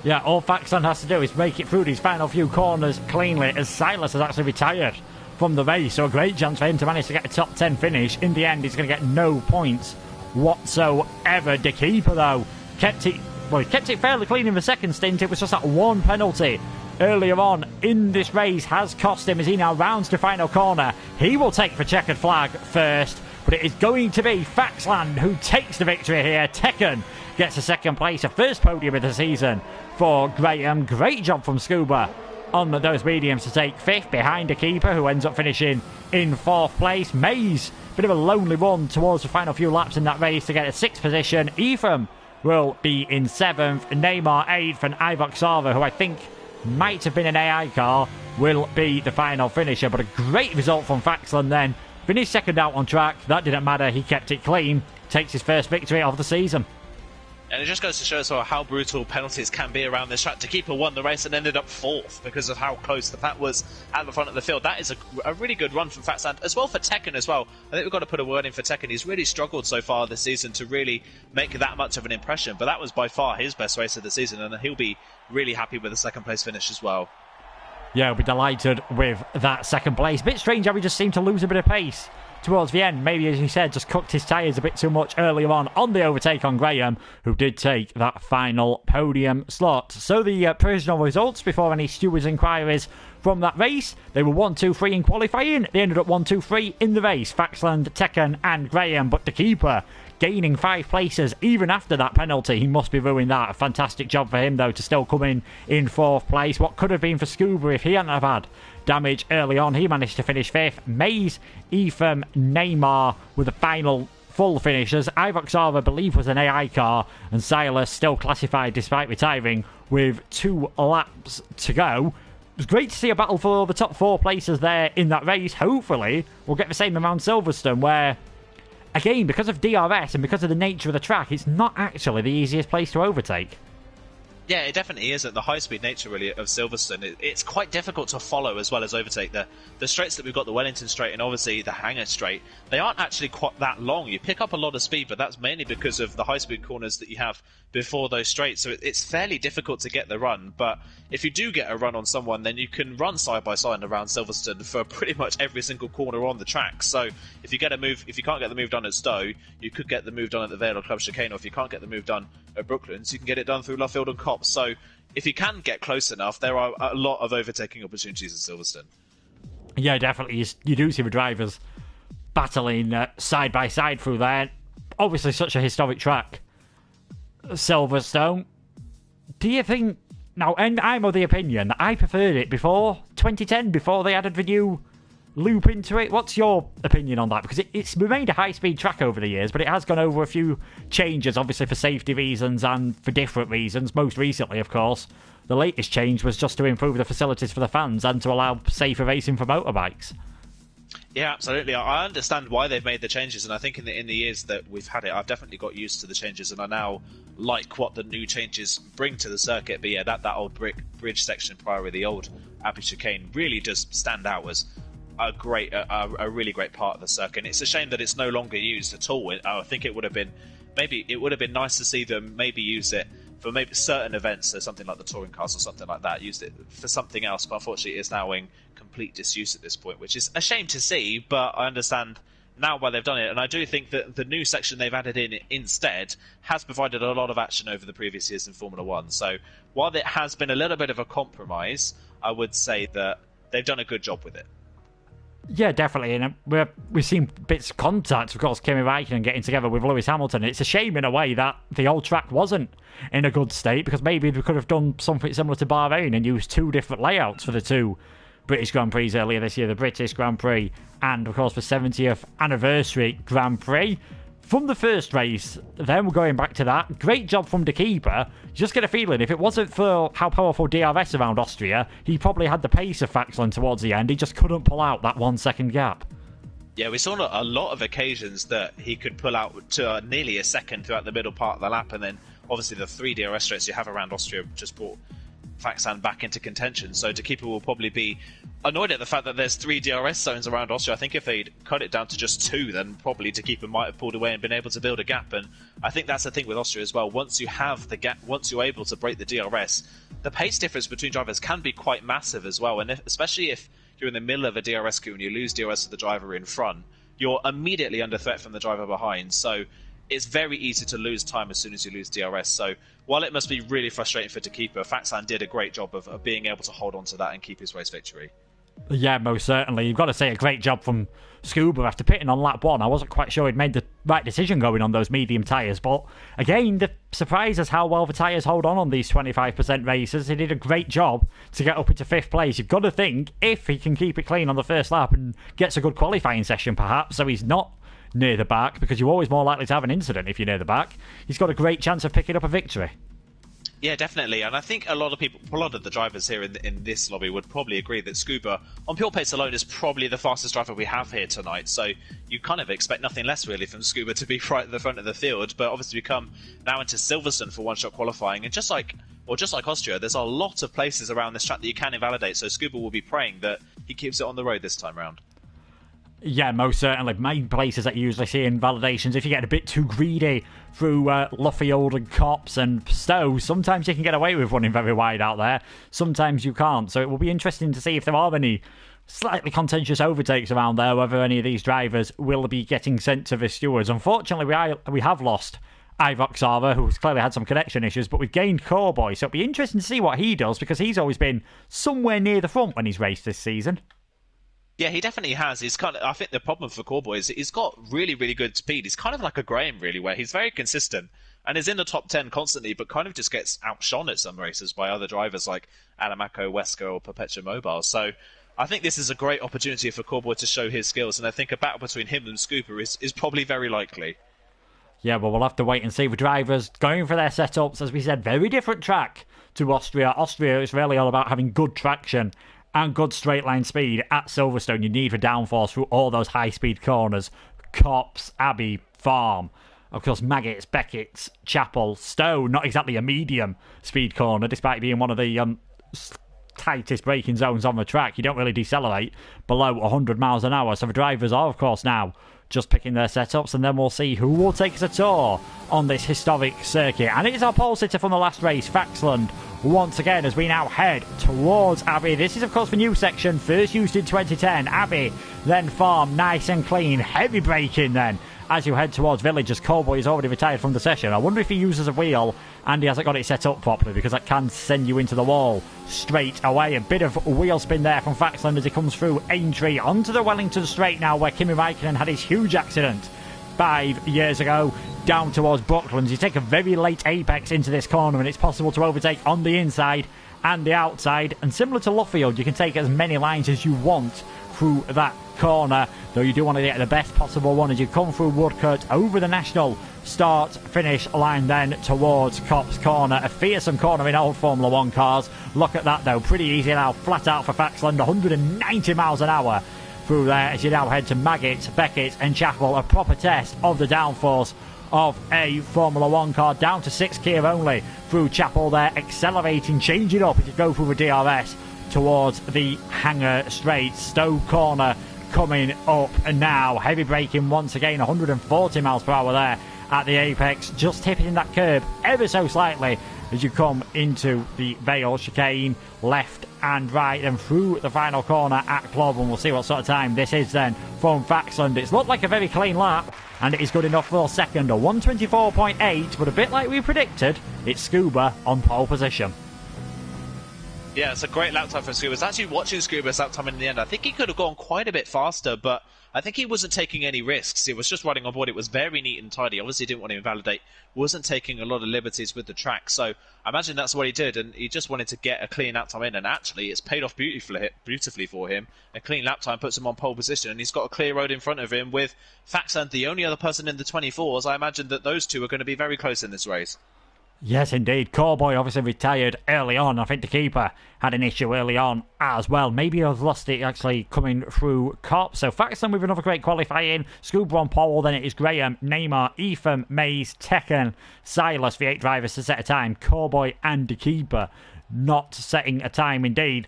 Yeah, all Faxan has to do is make it through these final few corners cleanly, as Silas has actually retired from the race, so a great chance for him to manage to get a top 10 finish. In the end, he's going to get no points whatsoever. Takipa, though, kept it fairly clean in the second stint. It was just that one penalty earlier on in this race has cost him as he now rounds the final corner. He will take the checkered flag first, but it is going to be Faxland who takes the victory here. Tekken gets a second place, a first podium of the season for Graham. Great job from Scuba on those mediums to take 5th behind Takipa, who ends up finishing in 4th place. Mays, bit of a lonely run towards the final few laps in that race to get a 6th position. Ephraim will be in 7th, Neymar 8th, and Ivok Sava, who I think might have been an AI car, will be the final finisher. But a great result from Faxland then. Finished second out on track. That didn't matter. He kept it clean. Takes his first victory of the season. And it just goes to show as well how brutal penalties can be around this track. Takipa won the race and ended up 4th because of how close the pack was at the front of the field. That is a really good run from Faxland, as well for Tekken as well. I think we've got to put a word in for Tekken. He's really struggled so far this season to really make that much of an impression, but that was by far his best race of the season, and he'll be really happy with the second place finish as well. Yeah, we'll be delighted with that second place. Bit strange how he just seemed to lose a bit of pace towards the end. Maybe, as you said, just cooked his tyres a bit too much earlier on the overtake on Graham, who did take that final podium slot. So the provisional results before any stewards' inquiries from that race. They were 1, 2, 3 in qualifying. They ended up 1, 2, 3 in the race. Faxland, Tekken and Graham, but Takipa gaining 5 places even after that penalty. He must be ruining that. A fantastic job for him, though, to still come in 4th place. What could have been for Scuba if he hadn't have had damage early on. He managed to finish 5th. Mays, Ephraim, Neymar were the final full finishers. Ivok Sava, I believe, was an AI car, and Silas still classified despite retiring with 2 laps to go. It was great to see a battle for the top 4 places there in that race. Hopefully, we'll get the same around Silverstone, where, again, because of DRS and because of the nature of the track, it's not actually the easiest place to overtake. Yeah, it definitely isn't. The high-speed nature, really, of Silverstone, it's quite difficult to follow as well as overtake. The straights that we've got, the Wellington straight and obviously the Hangar straight, they aren't actually quite that long. You pick up a lot of speed, but that's mainly because of the high-speed corners that you have before those straights. So it's fairly difficult to get the run, but if you do get a run on someone, then you can run side-by-side around Silverstone for pretty much every single corner on the track. So if you can't get the move done at Stowe, you could get the move done at the Vale or Club Chicane, or if you can't get the move done at Brooklands, you can get it done through Luffield and Copse. So if you can get close enough, there are a lot of overtaking opportunities at Silverstone. Yeah, definitely. You do see the drivers battling side by side through there. Obviously, such a historic track, Silverstone. Do you think... Now, and I'm of the opinion that I preferred it before 2010, before they added the new loop into it. What's your opinion on that? Because it's remained a high-speed track over the years, but it has gone over a few changes, obviously for safety reasons and for different reasons. Most recently, of course, the latest change was just to improve the facilities for the fans and to allow safer racing for motorbikes. Yeah, absolutely. I understand why they've made the changes, and I think in the years that we've had it, I've definitely got used to the changes, and I now like what the new changes bring to the circuit. But yeah, that old bridge section prior with the old Abbey Chicane really does stand out as a really great part of the circuit. And it's a shame that it's no longer used at all. I think it would have been nice to see them maybe use it for maybe certain events, so something like the touring cars or something like that, used it for something else, but unfortunately it's now in complete disuse at this point, which is a shame to see, but I understand now why they've done it, and I do think that the new section they've added in instead has provided a lot of action over the previous years in Formula 1, so while it has been a little bit of a compromise, I would say that they've done a good job with it. Yeah, definitely. And we've seen bits of contact, of course, Kimi Räikkönen getting together with Lewis Hamilton. It's a shame in a way that the old track wasn't in a good state, because maybe we could have done something similar to Bahrain and used two different layouts for the two British Grand Prix earlier this year, the British Grand Prix and, of course, the 70th anniversary Grand Prix. From the first race, then we're going back to that. Great job from the keeper. You just get a feeling if it wasn't for how powerful DRS around Austria, he probably had the pace of Faxland towards the end. He just couldn't pull out that 1 second gap. Yeah, we saw a lot of occasions that he could pull out to nearly a second throughout the middle part of the lap, and then obviously the 3 DRS straights you have around Austria just brought Faxland back into contention. So the keeper will probably be annoyed at the fact that there's 3 DRS zones around Austria. I think if they'd cut it down to just 2, then probably the keeper might have pulled away and been able to build a gap. And I think that's the thing with Austria as well. Once you have the gap, once you're able to break the DRS, the pace difference between drivers can be quite massive as well. And especially if you're in the middle of a DRS queue and you lose DRS to the driver in front, you're immediately under threat from the driver behind. So it's very easy to lose time as soon as you lose DRS. So while it must be really frustrating for the keeper, Faxland did a great job of being able to hold on to that and keep his race victory. Yeah, most certainly. You've got to say a great job from Scuba after pitting on lap 1. I wasn't quite sure he'd made the right decision going on those medium tyres, but again, the surprise is how well the tyres hold on these 25% races. He did a great job to get up into 5th place. You've got to think, if he can keep it clean on the first lap and gets a good qualifying session perhaps, so he's not near the back, because you're always more likely to have an incident if you're near the back, he's got a great chance of picking up a victory. Yeah, definitely. And I think a lot of the drivers here in this lobby would probably agree that Scuba, on pure pace alone, is probably the fastest driver we have here tonight. So you kind of expect nothing less, really, from Scuba to be right at the front of the field. But obviously we come now into Silverstone for one-shot qualifying. And just like Austria, there's a lot of places around this track that you can invalidate. So Scuba will be praying that he keeps it on the road this time round. Yeah, most certainly. Main places that you usually see in validations, if you get a bit too greedy through Luffield and Copse and Stowe, sometimes you can get away with running very wide out there. Sometimes you can't. So it will be interesting to see if there are any slightly contentious overtakes around there, whether any of these drivers will be getting sent to the stewards. Unfortunately, we have lost Ivok Sava, who's clearly had some connection issues, but we've gained Corboy. So it'll be interesting to see what he does, because he's always been somewhere near the front when he's raced this season. Yeah, he definitely has. I think the problem for Corboy is he's got really, really good speed. He's kind of like a Graham, really, where he's very consistent and is in the top 10 constantly, but kind of just gets outshone at some races by other drivers like Alamaco, Wesker, or Perpetua Mobile. So I think this is a great opportunity for Corboy to show his skills, and I think a battle between him and Scooper is probably very likely. Yeah, well, we'll have to wait and see. The drivers going for their setups, as we said, very different track to Austria. Austria is really all about having good traction and good straight line speed. At Silverstone, you need the downforce through all those high speed corners. Copse, Abbey, Farm, of course, Maggots, Beckett's, Chapel, Stowe, not exactly a medium speed corner, despite being one of the tightest braking zones on the track. You don't really decelerate below 100 miles an hour. So the drivers are, of course, now just picking their setups, and then we'll see who will take us a tour on this historic circuit. And it is our pole sitter from the last race, Faxland, once again, as we now head towards Abbey. This is, of course, the new section, first used in 2010. Abbey, then Farm, nice and clean. Heavy braking then as you head towards Village, as Corboy is already retired from the session. I wonder if he uses a wheel and he hasn't got it set up properly, because that can send you into the wall straight away. A bit of wheel spin there from Faxland as he comes through Aintree onto the Wellington Straight now, where Kimi Räikkönen had his huge accident 5 years ago, down towards Brooklands. You take a very late apex into this corner and it's possible to overtake on the inside and the outside, and similar to Luffield, you can take as many lines as you want through that corner, though you do want to get the best possible one as you come through Woodcote over the national start finish line, then towards Copse Corner. A fearsome corner in old Formula 1 cars. Look at that though, pretty easy now, flat out for Faxland, 190 miles an hour through there as you now head to Maggots, Beckett and Chapel. A proper test of the downforce of a Formula 1 car, down to 6th gear only through Chapel there, accelerating, changing up as you go through the DRS towards the Hangar Straight. Stowe Corner coming up now, heavy braking once again, 140 miles per hour there at the apex, just tipping that curb ever so slightly as you come into the Vale chicane, left and right and through the final corner at Club, and we'll see what sort of time this is then from Faxland. It's looked like a very clean lap, and it is good enough for second, a 124.8, but a bit like we predicted, it's Scuba on pole position. Yeah, it's a great lap time for Scuba. I was actually watching Scuba's lap time in the end. I think he could have gone quite a bit faster, but I think he wasn't taking any risks. He was just riding on board. It was very neat and tidy. Obviously, didn't want to invalidate. Wasn't taking a lot of liberties with the track. So I imagine that's what he did, and he just wanted to get a clean lap time in. And actually, it's paid off beautifully for him. A clean lap time puts him on pole position, and he's got a clear road in front of him with Faxand, the only other person in the 24s. I imagine that those two are going to be very close in this race. Yes, indeed. Cowboy obviously retired early on. I think the keeper had an issue early on as well. Maybe I've lost it actually coming through Cop. So Faxon with another great qualifying. Scuba on pole. Then it is Graham, Neymar, Ethan, Mays, Tekken, Silas, the 8 drivers to set a time. Cowboy and the keeper not setting a time indeed.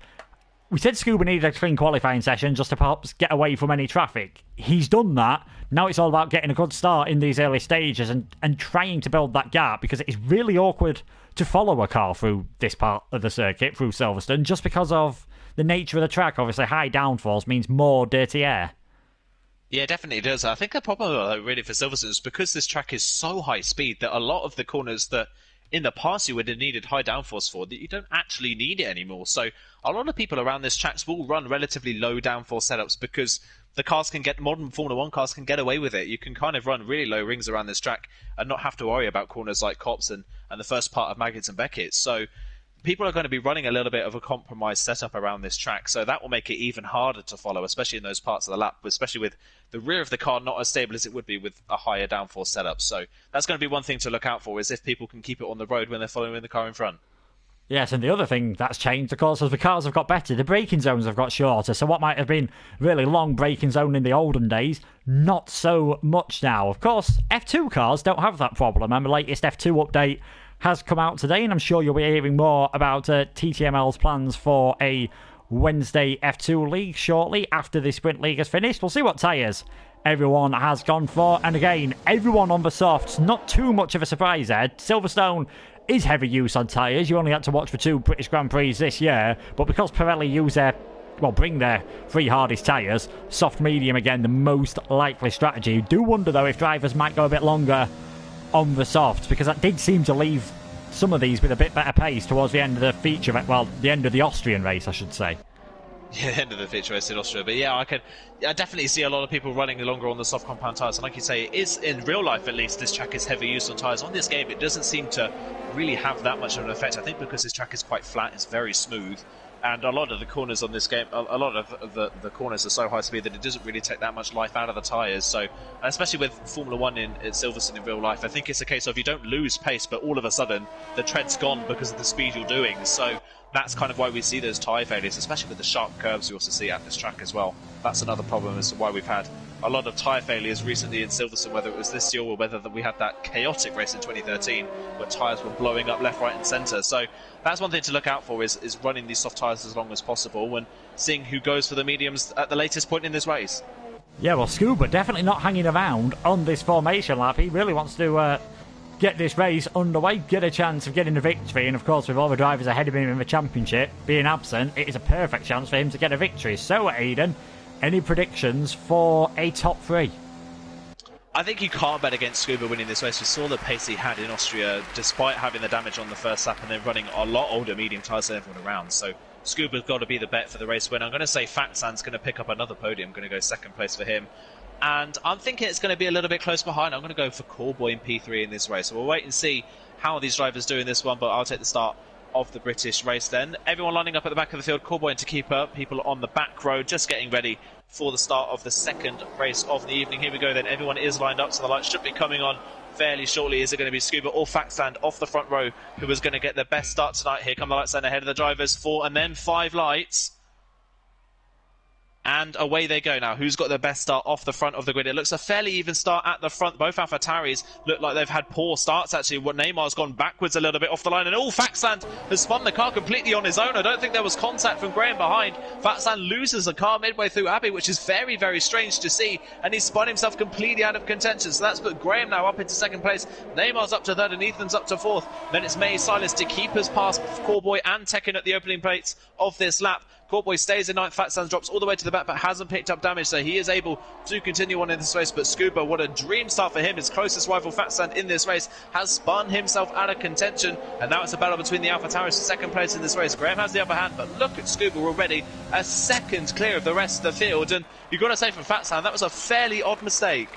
We said Scuba needed a clean qualifying session just to perhaps get away from any traffic. He's done that. Now it's all about getting a good start in these early stages and trying to build that gap, because it's really awkward to follow a car through this part of the circuit, through Silverstone, just because of the nature of the track. Obviously, high downforce means more dirty air. Yeah, definitely does. I think the problem really for Silverstone is because this track is so high speed that a lot of the corners that in the past you would have needed high downforce for, that you don't actually need it anymore. So a lot of people around this track will run relatively low downforce setups because the cars can get, modern Formula 1 cars can get away with it. You can kind of run really low rings around this track and not have to worry about corners like Cops and the first part of Maggots and Beckett. So people are going to be running a little bit of a compromised setup around this track, so that will make it even harder to follow, especially in those parts of the lap, especially with the rear of the car not as stable as it would be with a higher downforce setup. So that's going to be one thing to look out for, is if people can keep it on the road when they're following the car in front. Yes, and the other thing that's changed, of course, as the cars have got better, the braking zones have got shorter. So what might have been really long braking zone in the olden days, not so much now. Of course, F2 cars don't have that problem, and the latest F2 update has come out today, and I'm sure you'll be hearing more about TTML's plans for a Wednesday F2 league shortly after the Sprint League has finished. We'll see what tyres everyone has gone for, and again, everyone on the softs, not too much of a surprise there. Silverstone is heavy use on tyres. You only had to watch for 2 British Grand Prix this year, but because Pirelli bring their 3 hardest tyres, soft medium again the most likely strategy. Do wonder though if drivers might go a bit longer on the softs, because that did seem to leave some of these with a bit better pace towards the end of the feature, well, the end of the Austrian race, I should say. Yeah, the end of the feature race in Austria. But yeah, I definitely see a lot of people running longer on the soft compound tyres. And like you say, it is, in real life at least, this track is heavy use on tyres. On this game, it doesn't seem to really have that much of an effect. I think because this track is quite flat, it's very smooth. And a lot of the corners on this game, a lot of the corners are so high speed that it doesn't really take that much life out of the tyres. So, especially with Formula 1 in Silverstone in real life, I think it's a case of you don't lose pace, but all of a sudden the tread's gone because of the speed you're doing. So that's kind of why we see those tyre failures, especially with the sharp curves we also see at this track as well. That's another problem as to why we've had a lot of tyre failures recently in Silverstone, whether it was this year or whether we had that chaotic race in 2013 where tyres were blowing up left, right and centre. So that's one thing to look out for, is running these soft tyres as long as possible and seeing who goes for the mediums at the latest point in this race. Yeah, well, Scuba definitely not hanging around on this formation lap. He really wants to get this race underway, get a chance of getting a victory, and of course with all the drivers ahead of him in the championship being absent, it is a perfect chance for him to get a victory. So Aiden, any predictions for a top 3? I think you can't bet against Scuba winning this race. We saw the pace he had in Austria, despite having the damage on the first lap and then running a lot older medium tyres than everyone around. So Scuba's got to be the bet for the race win. I'm going to say Faxand's going to pick up another podium. I'm going to go second place for him. And I'm thinking it's going to be a little bit close behind. I'm going to go for Callboy in P3 in this race. So we'll wait and see how these drivers do in this one, but I'll take the start of the British race then. Everyone lining up at the back of the field, Callboy into keeper, people on the back row just getting ready for the start of the second race of the evening. Here we go then, everyone is lined up, so the lights should be coming on fairly shortly. Is it going to be Scuba or Faxand off the front row who is going to get the best start tonight? Here come the lights then ahead of the drivers, 4 and then 5 lights. And away they go now. Who's got the best start off the front of the grid? It looks a fairly even start at the front. Both AlphaTauris look like they've had poor starts, actually. What Neymar's gone backwards a little bit off the line. And Faxand has spun the car completely on his own. I don't think there was contact from Graham behind. Faxand loses the car midway through Abbey, which is very, very strange to see. And he's spun himself completely out of contention. So that's put Graham now up into second place. Neymar's up to third and Ethan's up to fourth. Then it's May Silas to keep us past Callboy and Tekken at the opening plates of this lap. Courtboy stays in ninth. Fat Sands drops all the way to the back, but hasn't picked up damage, so he is able to continue on in this race. But Scuba, what a dream start for him. His closest rival, Fat Sand, in this race, has spun himself out of contention, and now it's a battle between the AlphaTauri's for second place in this race. Graham has the upper hand, but look at Scuba already, a second clear of the rest of the field, and you've got to say from Fat Sand, that was a fairly odd mistake.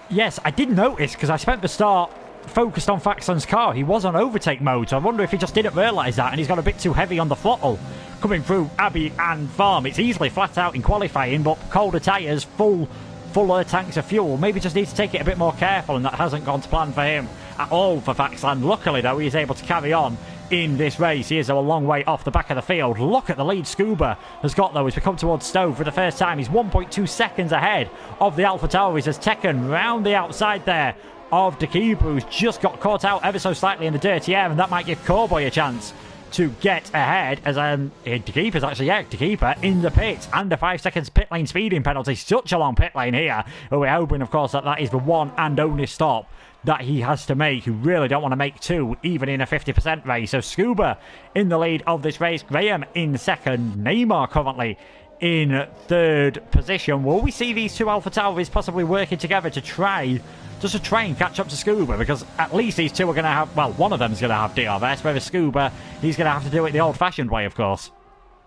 Yes, I did notice, because I spent the start focused on Faxon's car. He was on overtake mode, so I wonder if he just didn't realise that, and he's got a bit too heavy on the throttle coming through Abbey and Farm. It's easily flat out in qualifying, but colder tyres, fuller tanks of fuel, maybe just needs to take it a bit more careful, and that hasn't gone to plan for him at all for Faxland. Luckily, though, he is able to carry on in this race. He is a long way off the back of the field. Look at the lead Scuba has got, though, as we come towards Stowe for the first time. He's 1.2 seconds ahead of the AlphaTauri's as Tekken round the outside there of Dekeeper, who's just got caught out ever so slightly in the dirty air, and that might give Corboy a chance to get ahead, as Dekeeper's actually, Dekeeper in the pits, and a 5 seconds pit lane speeding penalty. Such a long pit lane here, but we're hoping, of course, that is the one and only stop that he has to make. You really don't want to make two, even in a 50% race. So Scuba in the lead of this race, Graham in second, Neymar currently in third position. Will we see these two AlphaTauris possibly working together to try and catch up to Scuba? Because at least these two are going to have, well, one of them is going to have DRS, whereas Scuba, he's going to have to do it the old-fashioned way, of course.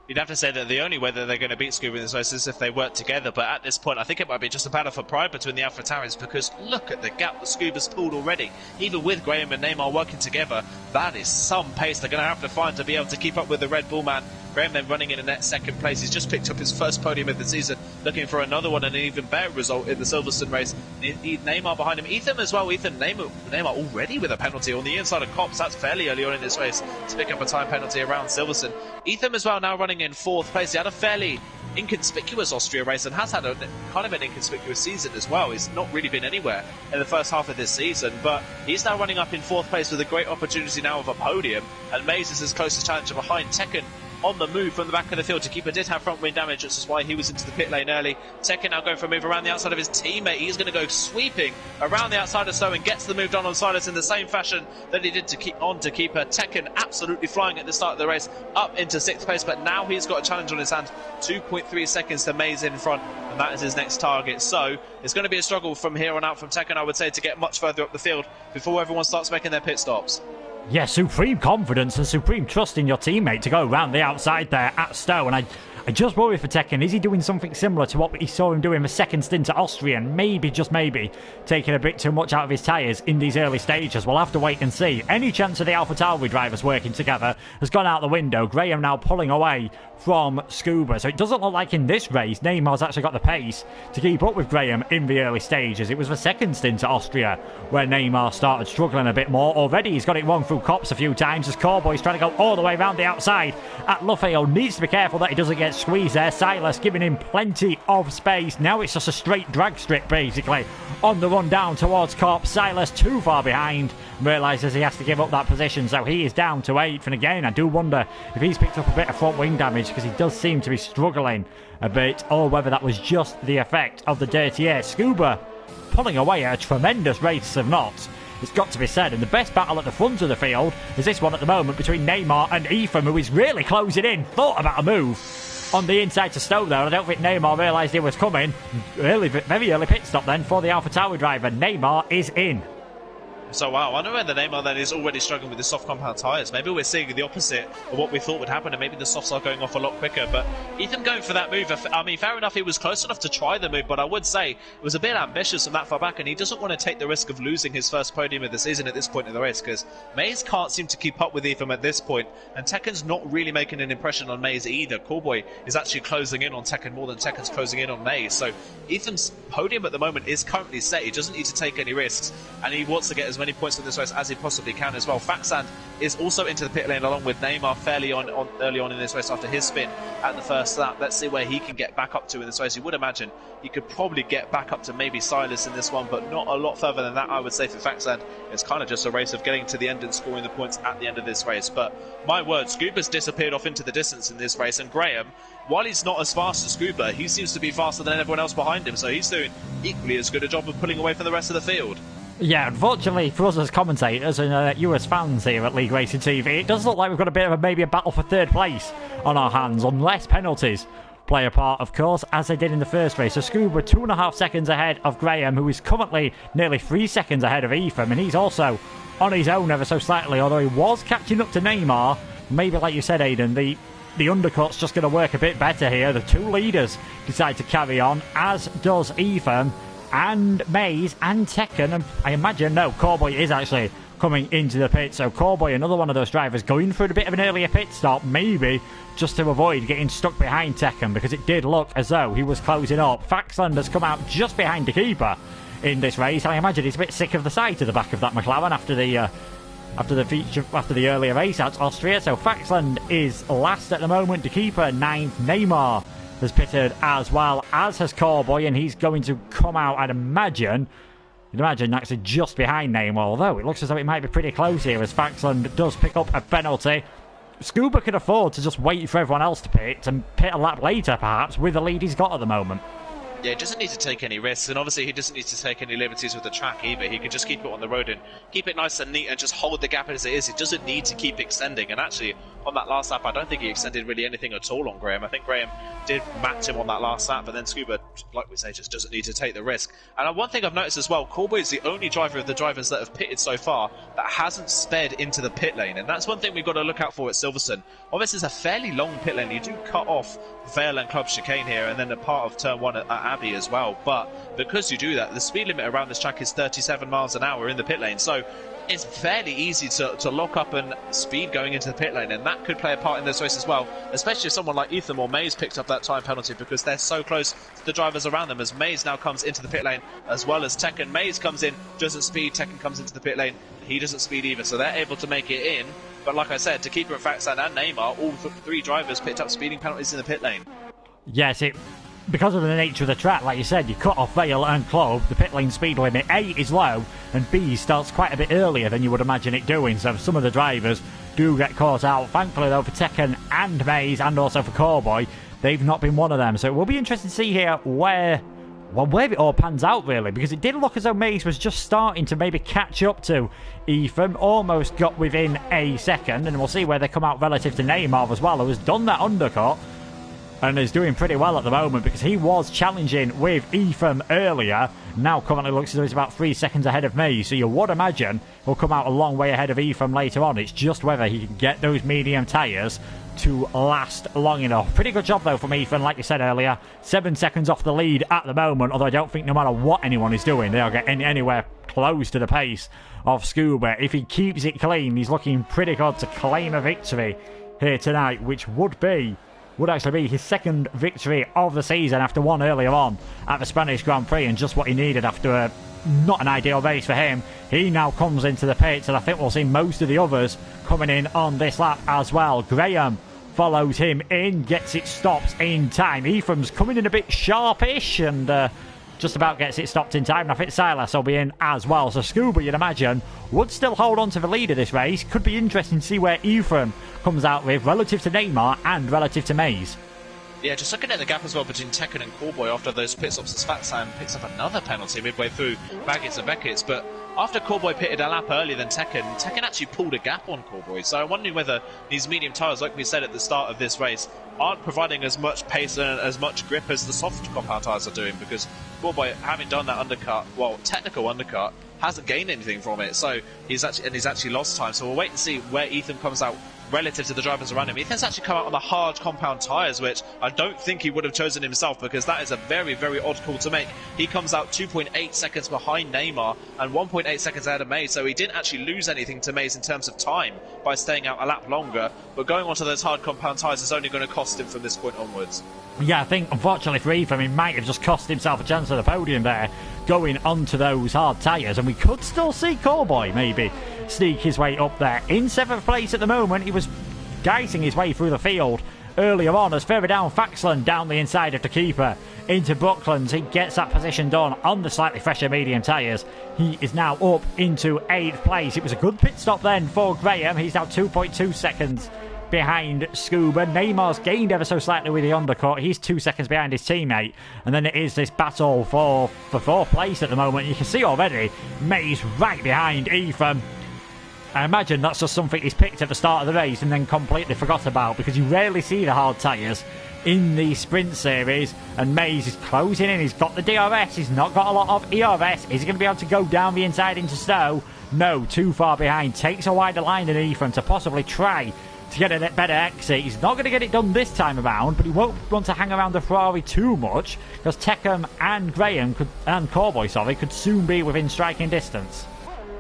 You'd have to say that the only way that they're going to beat Scuba in this race is if they work together, but at this point I think it might be just a battle for pride between the AlphaTauri's, because look at the gap that Scuba's pulled already. Even with Graham and Neymar working together, that is some pace they're going to have to find to be able to keep up with the Red Bull man. Graham then running in a net second place. He's just picked up his first podium of the season, looking for another one and an even better result in the Silverstone race. Neymar behind him. Ethan as well. Neymar already with a penalty on the inside of Cops. That's fairly early on in this race to pick up a time penalty around Silverstone. Ethan as well now running in fourth place. He had a fairly inconspicuous Austria race and has had a kind of an inconspicuous season as well. He's not really been anywhere in the first half of this season, but he's now running up in fourth place with a great opportunity now of a podium, and Mays is his closest challenger behind. Tekken on the move from the back of the field. Keeper did have front wing damage, which is why he was into the pit lane early. Tekken now going for a move around the outside of his teammate. He's going to go sweeping around the outside of Stowe and gets the move done on Silas in the same fashion that he did to keep on to Keeper. Tekken absolutely flying at the start of the race up into sixth place, but now he's got a challenge on his hand. 2.3 seconds to Mays in front, and that is his next target. So it's going to be a struggle from here on out from Tekken, I would say, to get much further up the field before everyone starts making their pit stops. Yeah, supreme confidence and supreme trust in your teammate to go around the outside there at Stowe. And I just worry for Tekken. Is he doing something similar to what he saw him doing the second stint at Austria, and maybe, just maybe, taking a bit too much out of his tyres in these early stages? We'll have to wait and see. Any chance of the AlphaTauri drivers working together has gone out the window. Graham now pulling away from Scuba. So it doesn't look like in this race Neymar's actually got the pace to keep up with Graham in the early stages. It was the second stint at Austria where Neymar started struggling a bit more. Already he's got it wrong through Cops a few times as Corboy's trying to go all the way around the outside at Luffield. Needs to be careful that he doesn't get squeezed there. Silas giving him plenty of space. Now it's just a straight drag strip basically on the run down towards Cops. Silas too far behind, realises he has to give up that position, so he is down to 8th. And again, I do wonder if he's picked up a bit of front wing damage, because he does seem to be struggling a bit, or whether that was just the effect of the dirty air. Scuba pulling away at a tremendous rate of knots, it's got to be said, and the best battle at the front of the field is this one at the moment between Neymar and Ephraim, who is really closing in. Thought about a move on the inside to Stowe there. I don't think Neymar realised he was coming. Very early pit stop then for the AlphaTauri driver. Neymar is in. So wow, I wonder whether Neymar then is already struggling with the soft compound tyres. Maybe we're seeing the opposite of what we thought would happen, and maybe the softs are going off a lot quicker. But Ethan going for that move, I mean, fair enough, he was close enough to try the move, but I would say it was a bit ambitious from that far back, and he doesn't want to take the risk of losing his first podium of the season at this point in the race, because Mays can't seem to keep up with Ethan at this point, and Tekken's not really making an impression on Mays either. Corboy is actually closing in on Tekken more than Tekken's closing in on Mays. So Ethan's podium at the moment is currently set. He doesn't need to take any risks, and he wants to get as many points in this race as he possibly can as well. Faxand is also into the pit lane along with Neymar fairly early on in this race after his spin at the first lap. Let's see where he can get back up to in this race. You would imagine he could probably get back up to maybe Silas in this one, but not a lot further than that, I would say, for Faxand. It's kind of just a race of getting to the end and scoring the points at the end of this race. But my word, Scuba's disappeared off into the distance in this race, and Graham, while he's not as fast as Scuba, he seems to be faster than everyone else behind him, so he's doing equally as good a job of pulling away from the rest of the field. Yeah, unfortunately for us as commentators and you as fans here at League Racing TV, it does look like we've got a bit of maybe a battle for third place on our hands, unless penalties play a part, of course, as they did in the first race. So Scuba 2.5 seconds ahead of Graham, who is currently nearly 3 seconds ahead of Ethan, and he's also on his own ever so slightly, although he was catching up to Neymar. Maybe, like you said, Aidan, the undercut's just going to work a bit better here. The two leaders decide to carry on, as does Ethan and Maze and Tekken, and I imagine, no, Cowboy is actually coming into the pit. So Cowboy, another one of those drivers, going for a bit of an earlier pit stop, maybe just to avoid getting stuck behind Tekken, because it did look as though he was closing up. Faxland has come out just behind the keeper in this race. I imagine he's a bit sick of the sight of the back of that McLaren after the earlier race at Austria. So Faxland is last at the moment. The keeper 9th. Neymar has pitted as well, as has Cowboy, and he's going to come out, I'd imagine. You'd imagine actually just behind Neymar, although it looks as though it might be pretty close here as Faxland does pick up a penalty. Scuba could afford to just wait for everyone else to pit and pit a lap later, perhaps, with the lead he's got at the moment. Yeah, he doesn't need to take any risks, and obviously he doesn't need to take any liberties with the track either. He can just keep it on the road and keep it nice and neat and just hold the gap as it is. He doesn't need to keep extending, and actually on that last lap I don't think he extended really anything at all on Graham. I think Graham did match him on that last lap, but then Scuba, like we say, just doesn't need to take the risk. And one thing I've noticed as well, Cowboy is the only driver of the drivers that have pitted so far that hasn't sped into the pit lane, and that's one thing we've got to look out for at Silverstone. Obviously it's a fairly long pit lane. You do cut off Vale and Club Chicane here, and then a part of turn 1 at Abbey as well, but because you do that, the speed limit around this track is 37 miles an hour in the pit lane, so it's fairly easy to lock up and speed going into the pit lane, and that could play a part in this race as well, especially if someone like Ethan or Maze picked up that time penalty, because they're so close to the drivers around them, as Maze now comes into the pit lane as well as Tekken. Maze comes in, doesn't speed, Tekken comes into the pit lane, he doesn't speed either, so they're able to make it in. But like I said, to Keeper and Faxand and Neymar, all three drivers picked up speeding penalties in the pit lane. Yes, because of the nature of the track, like you said, you cut off Vale and Club, the pit lane speed limit, A is low, and B starts quite a bit earlier than you would imagine it doing, so some of the drivers do get caught out. Thankfully, though, for Tekken and Maze, and also for Cowboy, they've not been one of them, so it will be interesting to see here where it all pans out, really, because it did look as though Maze was just starting to maybe catch up to Ethan, almost got within a second, and we'll see where they come out relative to Neymar as well, who has done that undercut and is doing pretty well at the moment, because he was challenging with Ethan earlier. Now currently looks as though he's about 3 seconds ahead of me, so you would imagine he'll come out a long way ahead of Ethan later on. It's just whether he can get those medium tyres to last long enough. Pretty good job though from Ethan, like you said earlier. 7 seconds off the lead at the moment, although I don't think no matter what anyone is doing, they'll get anywhere close to the pace of Scuba. If he keeps it clean, he's looking pretty good to claim a victory here tonight, which would actually be his second victory of the season after one earlier on at the Spanish Grand Prix, and just what he needed after not an ideal race for him. He now comes into the pits, and I think we'll see most of the others coming in on this lap as well. Graham follows him in, gets it stopped in time. Ethan's coming in a bit sharpish and just about gets it stopped in time, and I think Silas will be in as well. So Scuba, you'd imagine, would still hold on to the lead of this race. Could be interesting to see where Ethan comes out with relative to Neymar and relative to Maze. Yeah, just looking at the gap as well between Tekken and Cowboy after those pit stops, as Faxand picks up another penalty midway through Baggett's and Beckett's. But after Cowboy pitted a lap earlier than Tekken actually pulled a gap on Cowboy. So I'm wondering whether these medium tyres, like we said at the start of this race, aren't providing as much pace and as much grip as the soft compound tyres are doing, because Cowboy, having done that undercut, well, technical undercut, hasn't gained anything from it. So he's actually lost time. So we'll wait and see where Ethan comes out relative to the drivers around him. Ethan's actually come out on the hard compound tyres, which I don't think he would have chosen himself, because that is a very, very odd call to make. He comes out 2.8 seconds behind Neymar and 1.8 seconds ahead of Maze, so he didn't actually lose anything to Maze in terms of time by staying out a lap longer, but going onto those hard compound tyres is only going to cost him from this point onwards. Yeah, I think unfortunately for Ethan, he might have just cost himself a chance at the podium there, going onto those hard tyres, and we could still see Cowboy maybe sneak his way up there. In 7th place at the moment, he was guiding his way through the field earlier on, as further down Faxland down the inside of the keeper into Bucklands. He gets that position done on the slightly fresher medium tyres. He is now up into 8th place. It was a good pit stop then for Graham. He's now 2.2 seconds behind Scuba. Neymar's gained ever so slightly with the undercut. He's 2 seconds behind his teammate. And then it is this battle for fourth place at the moment. You can see already Mays right behind Ethan. I imagine that's just something he's picked at the start of the race and then completely forgot about, because you rarely see the hard tyres in the sprint series. And Mays is closing in. He's got the DRS. He's not got a lot of ERS. Is he going to be able to go down the inside into snow? No, too far behind. Takes a wider line than Ethan to possibly try to get a better exit. He's not going to get it done this time around, but he won't want to hang around the Ferrari too much, because Teckham and Corboy could soon be within striking distance.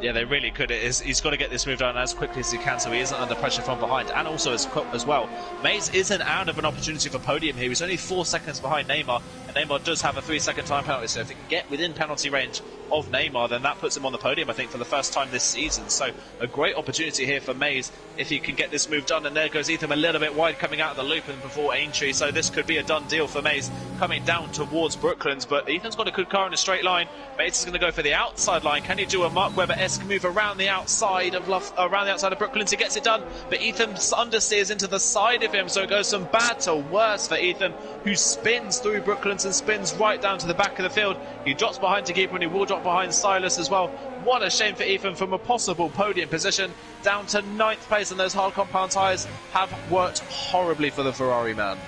Yeah, they really could. He's got to get this move done as quickly as he can, so he isn't under pressure from behind. And also, as well, Mays isn't out of an opportunity for podium here. He's only 4 seconds behind Neymar, and Neymar does have a 3-second time penalty. So if he can get within penalty range of Neymar, then that puts him on the podium, I think, for the first time this season. So a great opportunity here for Mays if he can get this move done. And there goes Ethan a little bit wide coming out of the loop and before Aintree. So this could be a done deal for Mays coming down towards Brooklands. But Ethan's got a good car in a straight line. Mays is going to go for the outside line. Can he do a Mark Webber-esque move around the outside of Brooklands? He gets it done, but Ethan understeers into the side of him, so it goes from bad to worse for Ethan, who spins through Brooklands and spins right down to the back of the field. He drops behind to keeper, and he will drop behind Silas as well. What a shame for Ethan, from a possible podium position down to 9th place, and those hard compound tyres have worked horribly for the Ferrari man.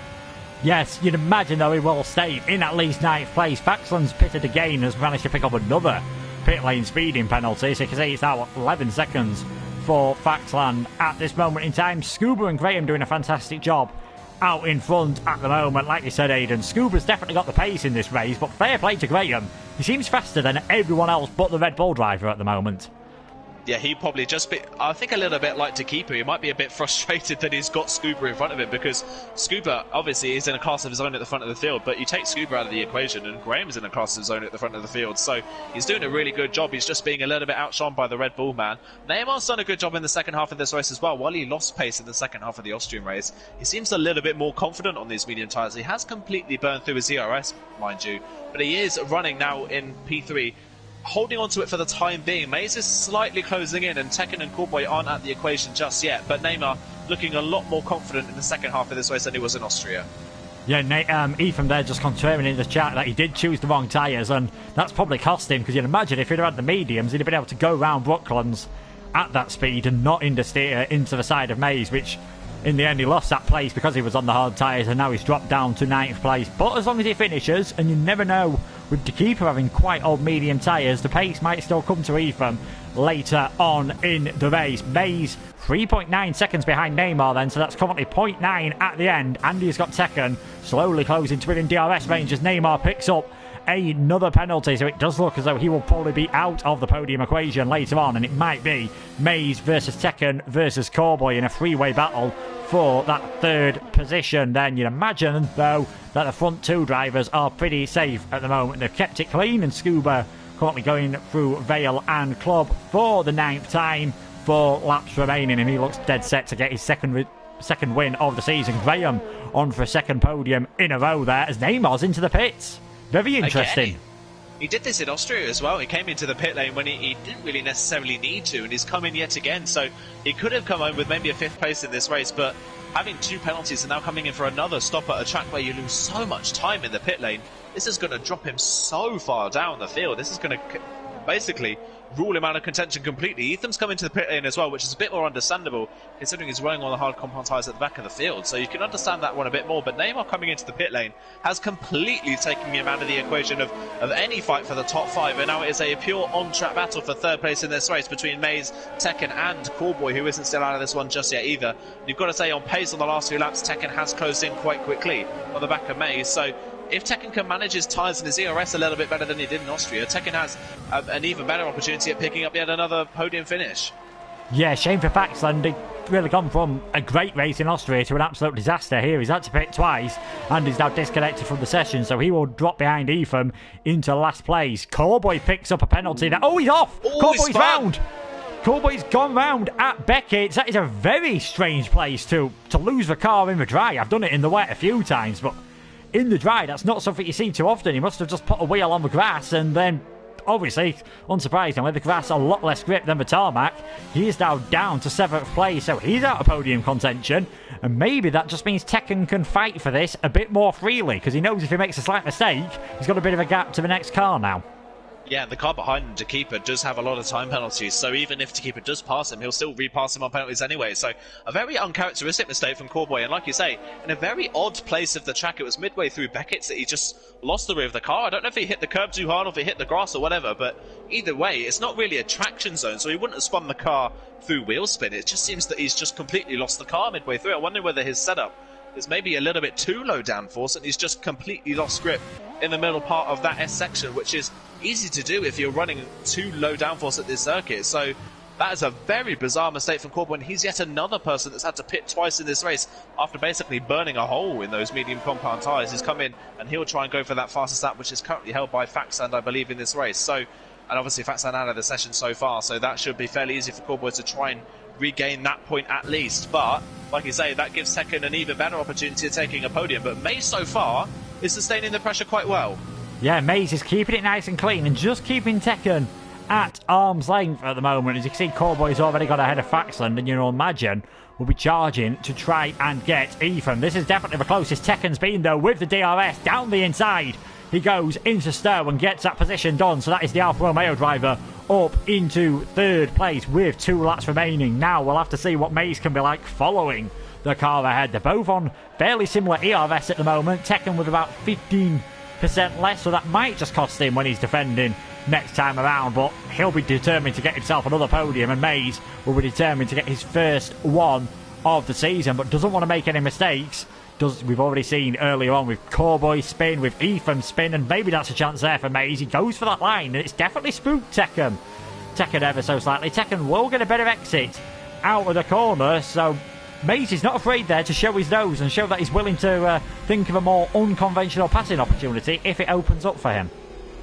Yes, you'd imagine though he will stay in at least 9th place. Faxland's pitted again, has managed to pick up another pit lane speeding penalty, so you can see it's now 11 seconds for Faxland at this moment in time. Scuba and Graham doing a fantastic job out in front at the moment. Like you said, Aidan, Scuba's definitely got the pace in this race, but fair play to Graham. He seems faster than everyone else but the Red Bull driver at the moment. Yeah, he probably just I think a little bit like to keeper. He might be a bit frustrated that he's got Scuba in front of him, because Scuba obviously is in a class of his own at the front of the field, but you take Scuba out of the equation and Graham's in a class of his own at the front of the field, so he's doing a really good job. He's just being a little bit outshone by the Red Bull man. Neymar's done a good job in the second half of this race as well. While he lost pace in the second half of the Austrian race, he seems a little bit more confident on these medium tyres. He has completely burned through his ERS, mind you, but he is running now in P3, holding on to it for the time being. Mays is slightly closing in, and Tekken and Corboy aren't at the equation just yet, but Neymar looking a lot more confident in the second half of this race than he was in Austria. Yeah, Ethan there just confirming in the chat that he did choose the wrong tyres, and that's probably cost him, because you'd imagine if he'd had the mediums, he'd have been able to go round Brooklands at that speed and not understeer into the side of Mays, which in the end he lost that place because he was on the hard tyres, and now he's dropped down to 9th place. But as long as he finishes, and you never know, with the keeper having quite old medium tyres, the pace might still come to Ethan later on in the race. Mays 3.9 seconds behind Neymar then, so that's currently 0.9 at the end. Andy's got Tekken slowly closing to within DRS range as Neymar picks up another penalty, so it does look as though he will probably be out of the podium equation later on, and it might be Mays versus Tekken versus Corboy in a three-way battle for that third position. Then you'd imagine, though, that the front two drivers are pretty safe at the moment. They've kept it clean, and Scuba currently going through Vale and Club for the 9th time, 4 laps remaining, and he looks dead set to get his second win of the season. Graham on for a second podium in a row there as Neymar's into the pits. Very interesting. Again, he did this in Austria as well. He came into the pit lane when he didn't really necessarily need to, and he's come in yet again. So he could have come home with maybe a 5th place in this race, but having 2 penalties and now coming in for another stop at a track where you lose so much time in the pit lane, this is going to drop him so far down the field. This is going to basically rule him out of contention completely. Ethan's come into the pit lane as well, which is a bit more understandable considering he's running on the hard compound tyres at the back of the field, so you can understand that one a bit more. But Neymar coming into the pit lane has completely taken him out of the equation of any fight for the top 5, and now it is a pure on-track battle for 3rd place in this race between Mays, Tekken and Corboy, who isn't still out of this one just yet either. And you've got to say, on pace on the last few laps, Tekken has closed in quite quickly on the back of Mays, so if Tekken can manage his tyres and his ERS a little bit better than he did in Austria, Tekken has an even better opportunity at picking up yet another podium finish. Yeah, shame for Faxland. They've really gone from a great race in Austria to an absolute disaster here. He's had to pit twice and he's now disconnected from the session, so he will drop behind Ethan into last place. Corboy picks up a penalty. Oh, he's off! Corboy's round! Corboy's gone round at Beckett. That is a very strange place to lose the car in the dry. I've done it in the wet a few times, but in the dry, that's not something you see too often. He must have just put a wheel on the grass and then Obviously, unsurprisingly, the grass a lot less grip than the tarmac. He is now down to 7th place, so he's out of podium contention. And maybe that just means Tekken can fight for this a bit more freely, because he knows if he makes a slight mistake, he's got a bit of a gap to the next car now. Yeah, the car behind him, Takeepa, does have a lot of time penalties, so even if Takeepa does pass him, he'll still repass him on penalties anyway. So a very uncharacteristic mistake from Corboy, and like you say, in a very odd place of the track. It was midway through Beckett's that he just lost the rear of the car. I don't know if he hit the curb too hard or if he hit the grass or whatever, but either way, it's not really a traction zone, so he wouldn't have spun the car through wheel spin. It just seems that he's just completely lost the car midway through. I wonder whether his setup is maybe a little bit too low downforce and he's just completely lost grip in the middle part of that S section, which is easy to do if you're running too low downforce at this circuit. So that is a very bizarre mistake from Corbin. He's yet another person that's had to pit twice in this race after basically burning a hole in those medium compound tyres. He's come in and he'll try and go for that fastest lap, which is currently held by Faxand, I believe, in this race. So, and obviously Faxand out of the session so far, so that should be fairly easy for Corboy to try and regain that point at least. But like you say, that gives Tekken an even better opportunity of taking a podium. But Maze so far is sustaining the pressure quite well. Yeah, Maze is keeping it nice and clean and just keeping Tekken at arm's length at the moment. As you can see, Corboy's already got ahead of Faxland, and you know, imagine will be charging to try and get Ethan. This is definitely the closest Tekken's been, though, with the DRS down the inside. He goes into Stowe and gets that position done. So that is the Alfa Romeo driver up into 3rd place with 2 laps remaining. Now we'll have to see what Maze can be like following the car ahead. They're both on fairly similar ERS at the moment. Tekken with about 15% less, so that might just cost him when he's defending next time around, but he'll be determined to get himself another podium, and Maze will be determined to get his first one of the season, but doesn't want to make any mistakes. We've already seen earlier on with Corboy spin, with Ethan spin, and maybe that's a chance there for Maze. He goes for that line, and it's definitely spooked Tekken ever so slightly. Tekken will get a better exit out of the corner, so Maze is not afraid there to show his nose and show that he's willing to think of a more unconventional passing opportunity if it opens up for him.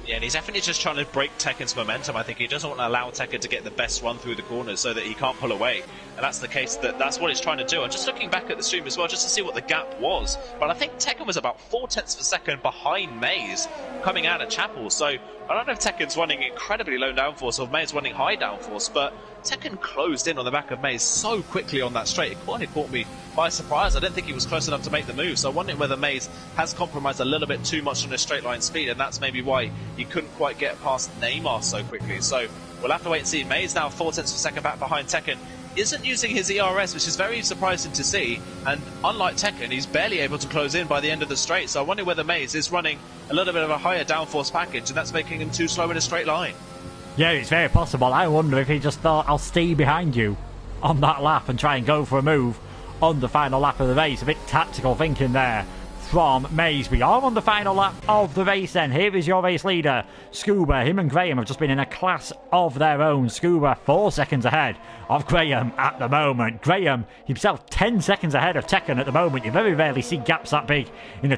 Yeah, and he's definitely just trying to break Tekken's momentum. I think he doesn't want to allow Tekken to get the best run through the corners so that he can't pull away. And that's the case, that's what he's trying to do. I'm just looking back at the stream as well, just to see what the gap was. But I think Tekken was about 0.4 of a second behind Maze coming out of Chapel. So I don't know if Tekken's running incredibly low downforce or Maze running high downforce, but Tekken closed in on the back of Maze so quickly on that straight. It kind of caught me by surprise. I didn't think he was close enough to make the move, so I'm wondering whether Maze has compromised a little bit too much on his straight line speed, and that's maybe why he couldn't quite get past Neymar so quickly. So we'll have to wait and see. Maze now 0.4 of a second back behind Tekken. Isn't using his ERS, which is very surprising to see, and unlike Tekken, he's barely able to close in by the end of the straight. So I wonder whether Maze is running a little bit of a higher downforce package, and that's making him too slow in a straight line. Yeah, it's very possible. I wonder if he just thought, I'll stay behind you on that lap and try and go for a move on the final lap of the race. A bit tactical thinking there from Maze. We are on the final lap of the race then. Here is your race leader, Scuba. Him and Graham have just been in a class of their own. Scuba 4 seconds ahead of Graham at the moment. Graham himself 10 seconds ahead of Tekken at the moment. You very rarely see gaps that big in a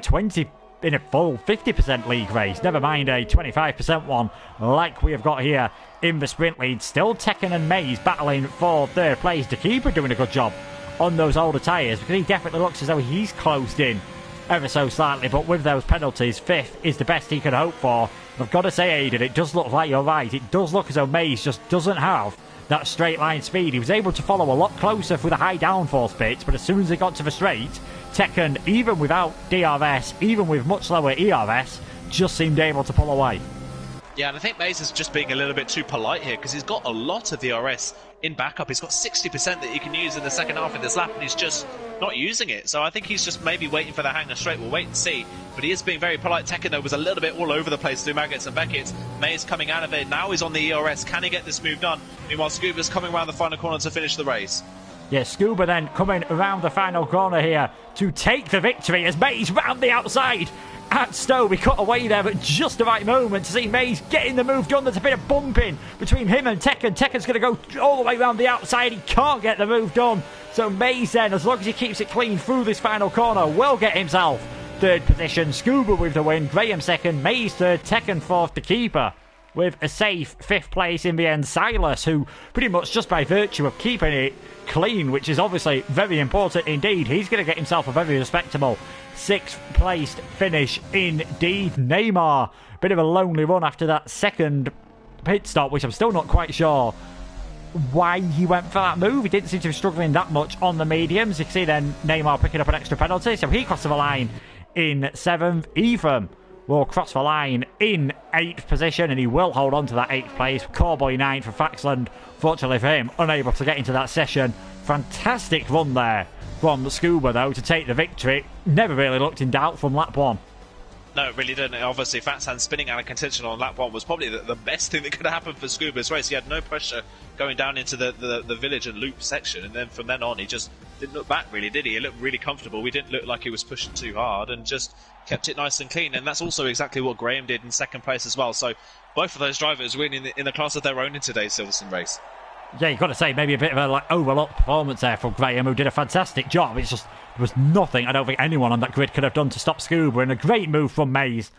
full 50% league race, never mind a 25% one like we have got here in the sprint lead. Still Tekken and Maze battling for 3rd place. Takeepa doing a good job on those older tyres, because he definitely looks as though he's closed in ever so slightly, but with those penalties, 5th is the best he can hope for. I've got to say, Aidan, it does look like you're right. It does look as though Maze just doesn't have that straight line speed. He was able to follow a lot closer with a high downforce bit, but as soon as he got to the straight, Tekken, even without DRS, even with much lower ERS, just seemed able to pull away. Yeah, and I think Maze is just being a little bit too polite here, because he's got a lot of DRS in backup. He's got 60% that he can use in the second half of this lap, and he's just not using it. So I think he's just maybe waiting for the hanger straight. We'll wait and see. But he is being very polite. Tekken, though, was a little bit all over the place through Maggots and Beckett. Maze coming out of it. Now he's on the ERS. Can he get this move done? Meanwhile, Scuba's coming around the final corner to finish the race. Yeah, Scuba then coming around the final corner here to take the victory as Maze round the outside at Stowe. We cut away there at just the right moment to see Maze getting the move done. There's a bit of bumping between him and Tekken. Tekken's going to go all the way around the outside. He can't get the move done. So Maze then, as long as he keeps it clean through this final corner, will get himself 3rd position. Scuba with the win. Graham 2nd. Maze 3rd. Tekken 4th. Takeepa with a safe 5th place in the end. Silas, who pretty much just by virtue of keeping it clean, which is obviously very important indeed, he's going to get himself a very respectable 6th placed finish indeed. Neymar, bit of a lonely run after that second pit stop, which I'm still not quite sure why he went for that move. He didn't seem to be struggling that much on the mediums. You can see then Neymar picking up an extra penalty, so he crossed the line in 7th. Ephraim will cross the line in 8th position, and he will hold on to that 8th place. Cowboy 9 for Faxland. Fortunately for him, unable to get into that session. Fantastic run there from Scuba, though, to take the victory. Never really looked in doubt from lap 1. No, it really didn't. Obviously, Fatsan spinning out of contention on lap 1 was probably the best thing that could have happened for Scuba's race. He had no pressure going down into the village and loop section, and then from then on, he just didn't look back, really, did he? He looked really comfortable. We didn't look like he was pushing too hard, and just kept it nice and clean. And that's also exactly what Graham did in 2nd place as well. So both of those drivers were in the class of their own in today's Silverstone race. Yeah, you've got to say, maybe a bit of a overlooked performance there from Graham, who did a fantastic job. It's just, there was nothing I don't think anyone on that grid could have done to stop Scuba, and a great move from Mays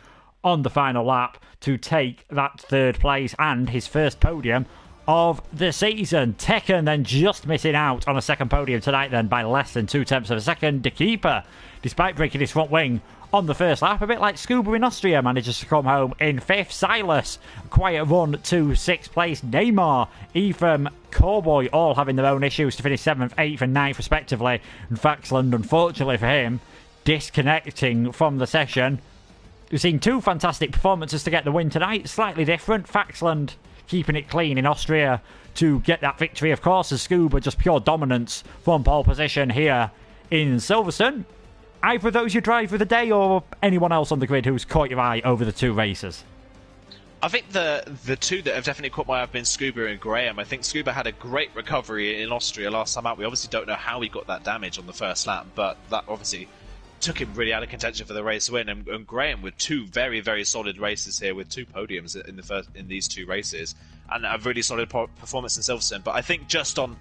on the final lap to take that 3rd place and his first podium of the season. Tekken then just missing out on a 2nd podium tonight then by less than 0.2 of a second. De Keeper, despite breaking his front wing on the first lap, a bit like Scuba in Austria, manages to come home in 5th. Silas, quiet run to 6th place. Neymar, Ephraim, Cowboy all having their own issues to finish 7th, 8th and 9th respectively. And Faxland, unfortunately for him, disconnecting from the session. We've seen 2 fantastic performances to get the win tonight, slightly different. Faxland keeping it clean in Austria to get that victory, of course, as Scuba just pure dominance from pole position here in Silverstone. Either of those your driver of the day, or anyone else on the grid who's caught your eye over the 2 races? I think the 2 that have definitely caught my eye have been Scuba and Graham. I think Scuba had a great recovery in Austria last time out. We obviously don't know how he got that damage on the first lap, but that obviously took him really out of contention for the race win. And Graham with 2 very, very solid races here, with 2 podiums in these 2 races, and a really solid performance in Silverstone. But I think just on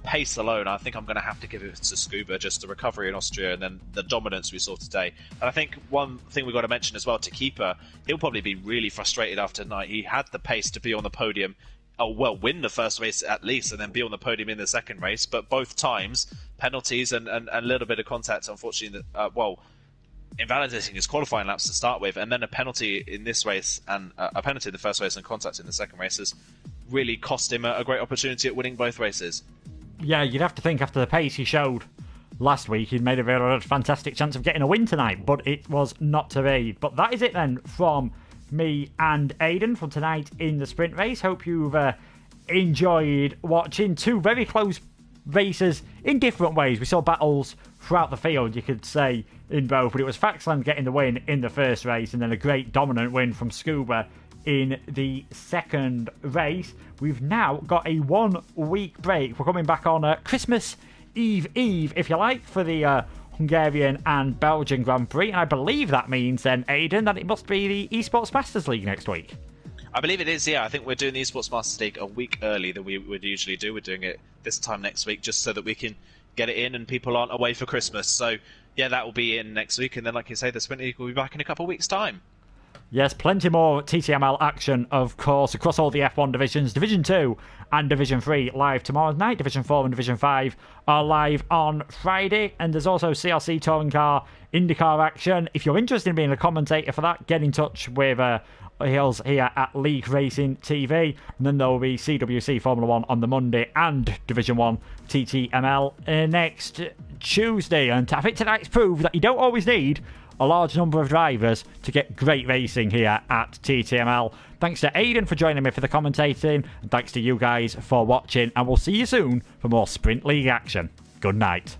pace alone, I think I'm going to have to give it to Scuba, just the recovery in Austria and then the dominance we saw today. And I think one thing we've got to mention as well, to Keeper, he'll probably be really frustrated after tonight. He had the pace to be on the podium, win the first race at least, and then be on the podium in the second race. But both times, penalties and a little bit of contact, unfortunately, invalidating his qualifying laps to start with, and then a penalty in this race, and a penalty in the first race and contact in the second race has really cost him a great opportunity at winning both races. Yeah, you'd have to think after the pace he showed last week, he'd made a very fantastic chance of getting a win tonight, but it was not to be. But that is it then from me and Aidan from tonight in the sprint race. Hope you've enjoyed watching 2 very close races in different ways. We saw battles throughout the field, you could say, in both, but it was Faxland getting the win in the first race, and then a great dominant win from Scuba in the second race. We've now got a 1-week break. We're coming back on Christmas Eve, if you like, for the Hungarian and Belgian Grand Prix. And I believe that means then, Aidan, that it must be the Esports Masters League next week. I believe it is, yeah. I think we're doing the Esports Masters League a week early than we would usually do. We're doing it this time next week just so that we can get it in and people aren't away for Christmas. So, yeah, that will be in next week. And then, like you say, the Sprint League will be back in a couple of weeks' time. Yes, plenty more TTML action, of course, across all the F1 divisions. Division 2 and Division 3 live tomorrow night. Division 4 and Division 5 are live on Friday. And there's also CRC Touring Car, IndyCar action. If you're interested in being a commentator for that, get in touch with Hills here at League Racing TV. And then there will be CWC Formula 1 on the Monday and Division 1 TTML next Tuesday. And I think tonight's proved that you don't always need a large number of drivers to get great racing here at TTML. Thanks to Aidan for joining me for the commentating, and thanks to you guys for watching, and we'll see you soon for more Sprint League action. Good night.